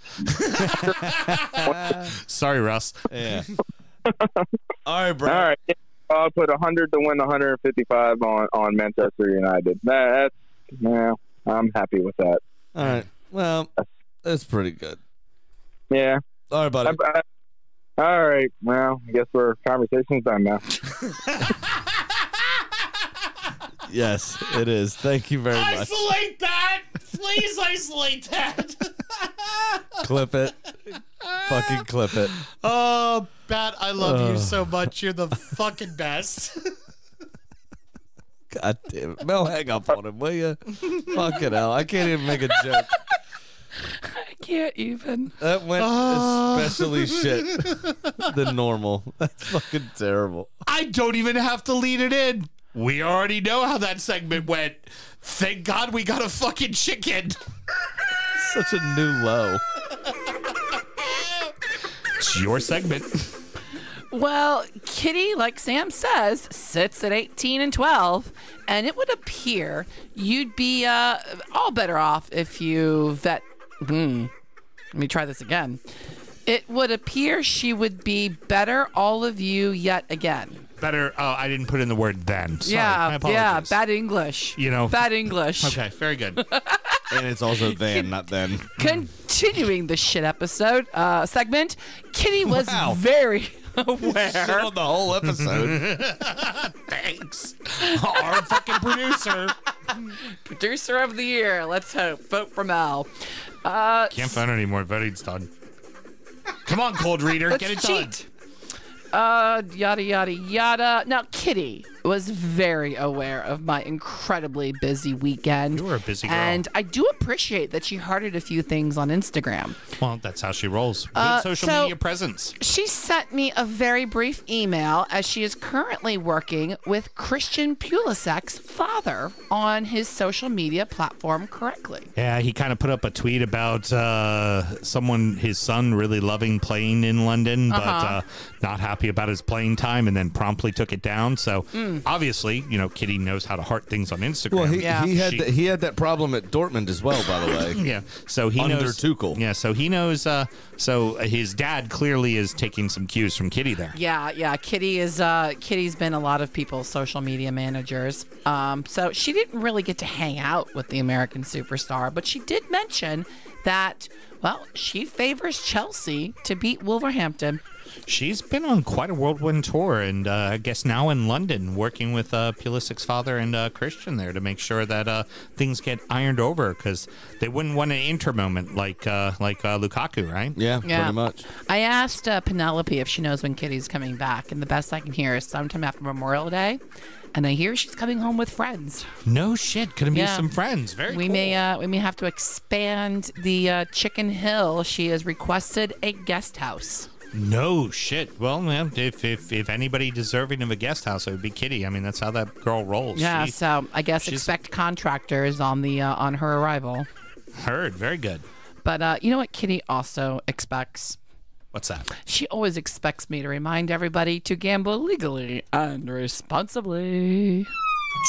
Sorry, Russ. Yeah. All right, bro. All right. I'll put 100 to win 155 on Manchester United. I'm happy with that. All right. Well, that's pretty good. Yeah. All right, buddy. All right. Well, I guess our conversation's done now. Yes, it is. Thank you very much. Isolate that! Please isolate that! Clip it. Fucking clip it. Oh, Pat, I love you so much. You're the fucking best. God damn it. Mel, hang up on him, will you? Fucking hell. I can't even make a joke. I can't even. That went especially shit than normal. That's fucking terrible. I don't even have to lead it in. We already know how that segment went. Thank God we got a fucking chicken. Such a new low. It's your segment. Well, Kitty, like Sam says, sits at 18 and 12, and it would appear you'd be all better off if you vet. Let me try this again. It would appear she would be better all of you yet again. Better. Oh, I didn't put in the word then. Sorry, yeah, bad English. Bad English. Okay, very good. And it's also then, not then. Continuing the shit episode segment, Kitty was very aware. Shit on the whole episode. Thanks. Our fucking producer. Producer of the year. Let's hope. Vote for Mel. Can't find any more voting's done. Come on, cold reader. Get it done. Yada, yada, yada. Now, Kitty was very aware of my incredibly busy weekend. You were a busy girl. And I do appreciate that she hearted a few things on Instagram. Well, that's how she rolls. Good social media presence. She sent me a very brief email as she is currently working with Christian Pulisic's father on his social media platform correctly. Yeah, he kind of put up a tweet about his son really loving playing in London, but not happy about his playing time, and then promptly took it down. So obviously, Kitty knows how to heart things on Instagram. Well, he had that problem at Dortmund as well, by the way. Yeah, so he under knows Tuchel. Yeah, so he knows. So his dad clearly is taking some cues from Kitty there. Yeah. Kitty's been a lot of people's social media managers. So she didn't really get to hang out with the American superstar, but she did mention that, well, she favors Chelsea to beat Wolverhampton. She's been on quite a whirlwind tour, and I guess now in London, working with Pulisic's father and Christian there to make sure that things get ironed over, because they wouldn't want an Inter moment like Lukaku, right? Yeah, pretty much. I asked Penelope if she knows when Kitty's coming back, and the best I can hear is sometime after Memorial Day. And I hear she's coming home with friends. No shit, gonna be some friends. Very we cool. may have to expand the Chicken Hill. She has requested a guest house. No shit. Well, man, if anybody deserving of a guest house, it would be Kitty. I mean, that's how that girl rolls. Yeah, so I guess expect contractors on her arrival. Heard. Very good. But you know what Kitty also expects? What's that? She always expects me to remind everybody to gamble legally and responsibly.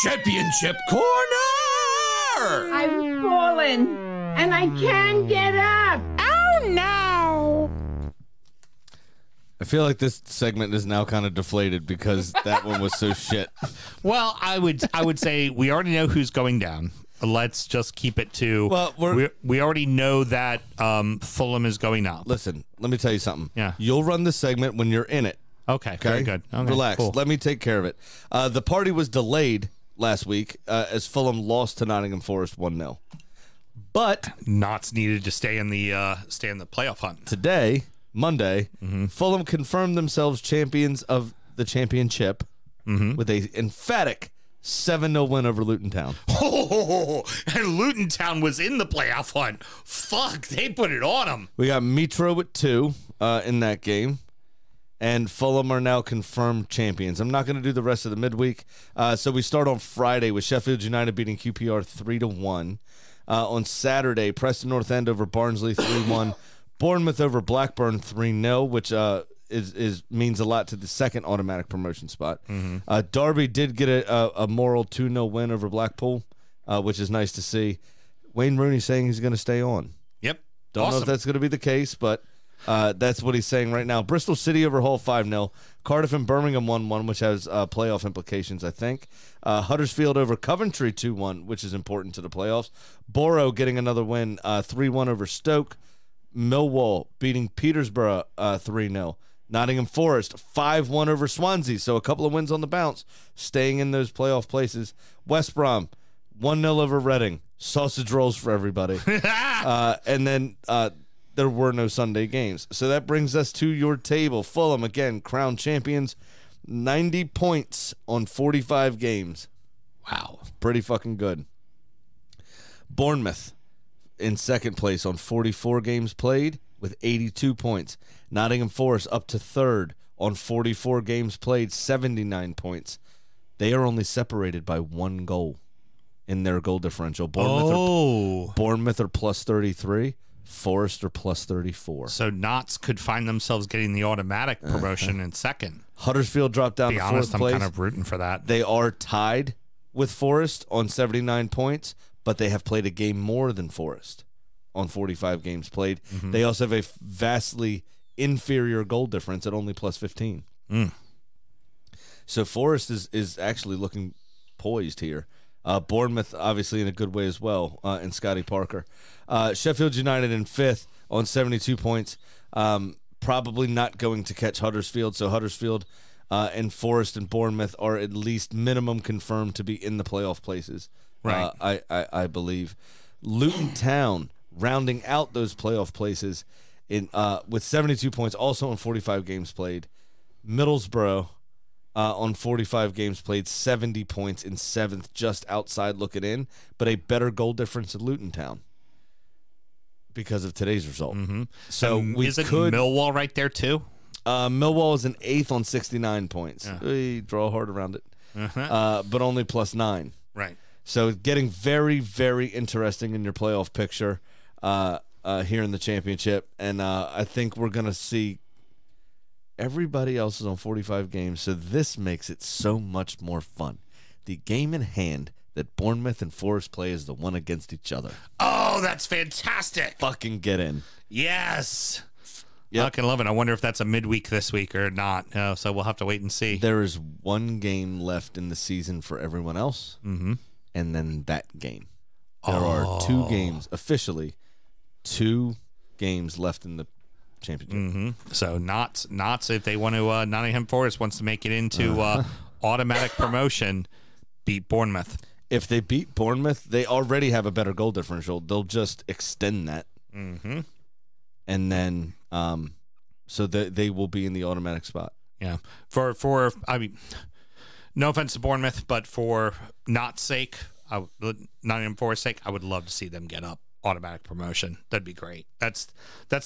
Championship corner! I've fallen and I can't get up. Oh no! I feel like this segment is now kind of deflated because that one was so shit. Well, I would say we already know who's going down. Let's just keep it to. Well, we already know that Fulham is going up. Listen, let me tell you something. Yeah. You'll run the segment when you're in it. Okay, very good. Okay, relax. cool. Let me take care of it. The party was delayed last week as Fulham lost to Nottingham Forest 1-0. But Knott's needed to stay in the playoff hunt. Today, Monday, Fulham confirmed themselves champions of the championship with a emphatic 7-0 win over Luton Town. Oh, and Luton Town was in the playoff hunt. Fuck, they put it on them. We got Mitro with 2 in that game. And Fulham are now confirmed champions. I'm not going to do the rest of the midweek. So we start on Friday with Sheffield United beating QPR 3-1. On Saturday, Preston North End over Barnsley 3-1. Bournemouth over Blackburn 3-0, which means a lot to the second automatic promotion spot. Derby did get a moral 2-0 win over Blackpool, which is nice to see. Wayne Rooney saying he's going to stay on. Yep. Don't know if that's going to be the case, but that's what he's saying right now. Bristol City over Hull 5-0. Cardiff and Birmingham 1-1, which has playoff implications, I think. Huddersfield over Coventry 2-1, which is important to the playoffs. Borough getting another win 3-1 over Stoke. Millwall beating Peterborough 3-0. Nottingham Forest 5-1 over Swansea, so a couple of wins on the bounce, staying in those playoff places. West Brom 1-0 over Reading. Sausage rolls for everybody. And then there were no Sunday games. So that brings us to your table. Fulham, again, crowned champions, 90 points on 45 games. Wow. Pretty fucking good. Bournemouth in second place on 44 games played with 82 points. Nottingham Forest up to third on 44 games played, 79 points. They are only separated by 1 goal in their goal differential. Bournemouth are plus 33. Forest are plus 34. So Notts could find themselves getting the automatic promotion in second. Huddersfield dropped down to fourth place. I'm kind of rooting for that. They are tied with Forest on 79 points, but they have played a game more than Forest on 45 games played. They also have a vastly inferior goal difference at only plus 15. So Forest is actually looking poised here. Bournemouth, obviously, in a good way as well, and Scotty Parker. Sheffield United in fifth on 72 points. Probably not going to catch Huddersfield, so Huddersfield and Forest and Bournemouth are at least minimum confirmed to be in the playoff places. Right. I believe. Luton Town rounding out those playoff places with 72 points, also in 45 games played. Middlesbrough on 45 games played, 70 points in seventh, just outside looking in, but a better goal difference at Luton Town because of today's result. So we is it could Millwall right there too? Millwall is in eighth on 69 points. We draw hard around it, but only plus 9. Right. So getting very, very interesting in your playoff picture here in the championship, and I think we're going to see Everybody else is on 45 games, so this makes it so much more fun. The game in hand that Bournemouth and Forest play is the one against each other. Oh, that's fantastic. Fucking get in. Yes. Yep. Fucking love it. I wonder if that's a midweek this week or not. So we'll have to wait and see. There is one game left in the season for everyone else, and then that game. There are 2 games, officially, 2 games left in the championship. So Knots, if they want to, Nottingham Forest wants to make it into automatic promotion, beat Bournemouth. If they beat Bournemouth, they already have a better goal differential. They'll just extend that. And then, so they will be in the automatic spot. Yeah. I mean, no offense to Bournemouth, but for Knott's sake, Nottingham Forest's sake, I would love to see them get up. Automatic promotion. That'd be great. That's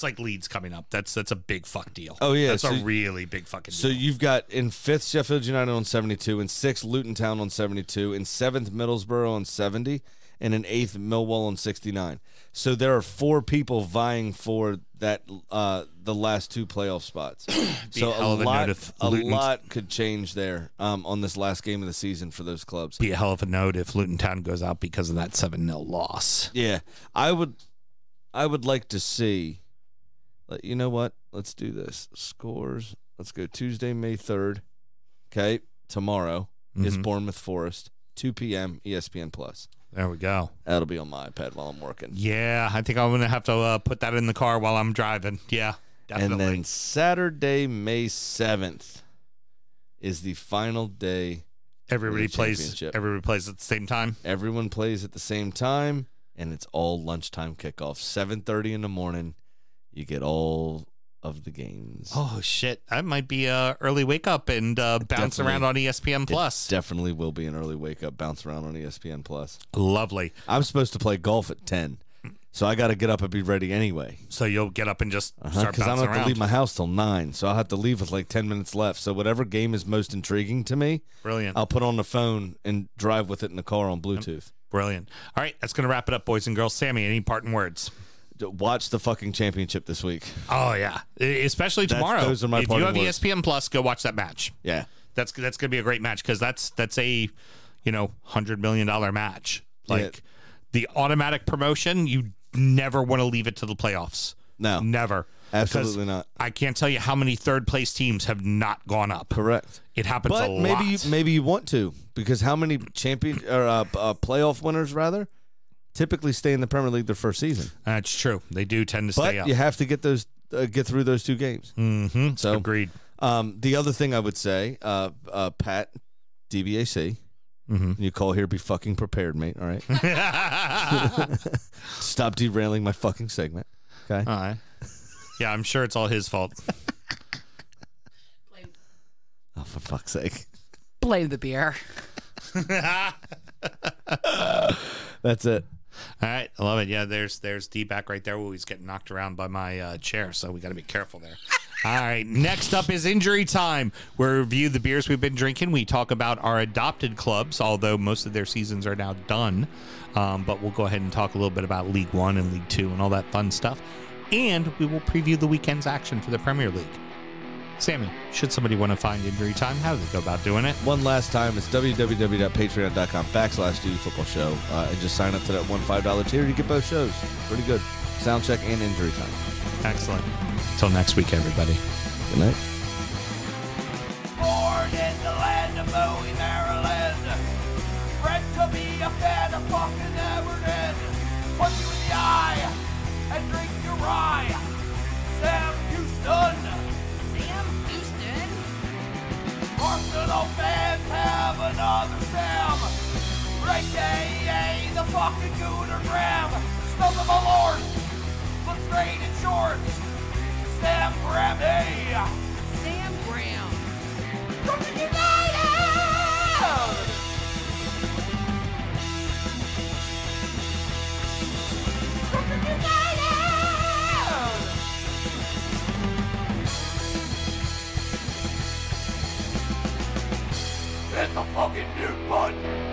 like Leeds coming up. That's a big fuck deal. Oh, yeah. That's a really big fucking deal. So you've got in 5th Sheffield United on 72, in 6th Luton Town on 72, in 7th Middlesbrough on 70, and in 8th Millwall on 69. So there are 4 people vying for that the last 2 playoff spots. So a lot could change there on this last game of the season for those clubs. Be a hell of a note if Luton Town goes out because of that 7-0 loss. Yeah, I would like to see. You know what? Let's do this. Scores. Let's go Tuesday, May 3rd. Okay, tomorrow is Bournemouth Forest, 2 p.m. ESPN Plus. There we go. That'll be on my iPad while I'm working. Yeah, I think I'm going to have to put that in the car while I'm driving. Yeah, definitely. And then Saturday, May 7th is the final day. Everybody plays at the same time? Everyone plays at the same time, and it's all lunchtime kickoff. 7:30 in the morning, you get all of the games. Oh, shit. That might be a early wake up and bounce around on ESPN Plus. Definitely will be an early wake up, bounce around on ESPN Plus. Lovely. I'm supposed to play golf at 10, so I got to get up and be ready anyway. So you'll get up and just start bouncing around? Because I don't have to leave my house till 9, so I'll have to leave with like 10 minutes left. So whatever game is most intriguing to me, brilliant. I'll put on the phone and drive with it in the car on Bluetooth. Brilliant. All right, that's going to wrap it up, boys and girls. Sammy, any parting words? Watch the fucking championship this week. Oh, yeah. Especially tomorrow. Those are my if you have words. ESPN Plus, go watch that match. Yeah. That's going to be a great match because that's a, $100 million match. Like the automatic promotion, you never want to leave it to the playoffs. No. Never. Absolutely not. I can't tell you how many third place teams have not gone up. Correct. It happens a lot. But maybe you want to, because how many playoff winners typically stay in the Premier League their first season? That's true. They do tend to stay up. But you have to get through those 2 games. Mm-hmm. So agreed. The other thing I would say, Pat, DBAC, you call here, be fucking prepared, mate. All right. Stop derailing my fucking segment. Okay. All right. Yeah, I'm sure it's all his fault. Oh, for fuck's sake. Blame the beer. That's it. All right, I love it. Yeah, there's D back right there. Oh, he's getting knocked around by my chair, so we got to be careful there. All right, next up is Injury Time. We review the beers we've been drinking. We talk about our adopted clubs, although most of their seasons are now done. But we'll go ahead and talk a little bit about League One and League Two and all that fun stuff. And we will preview the weekend's action for the Premier League. Sammy, should somebody want to find Injury Time, how do they go about doing it? One last time, it's www.patreon.com/DUFootballShow. And just sign up to that $5 tier. You get both shows. Pretty good. Sound check and Injury Time. Excellent. Until next week, everybody. Good night. Born in the land of Bowie, Maryland. Bred to be a fan of fucking Everton. Punch you in the eye and drink your rye. Sam Houston. Arsenal fans have another Sam. AKA the fucking Gooner Graham. Snub of my lord. Look straight in shorts. Sam Graham, hey. Sam Graham. Brooklyn United! Brooklyn United! Hit the fucking mute button!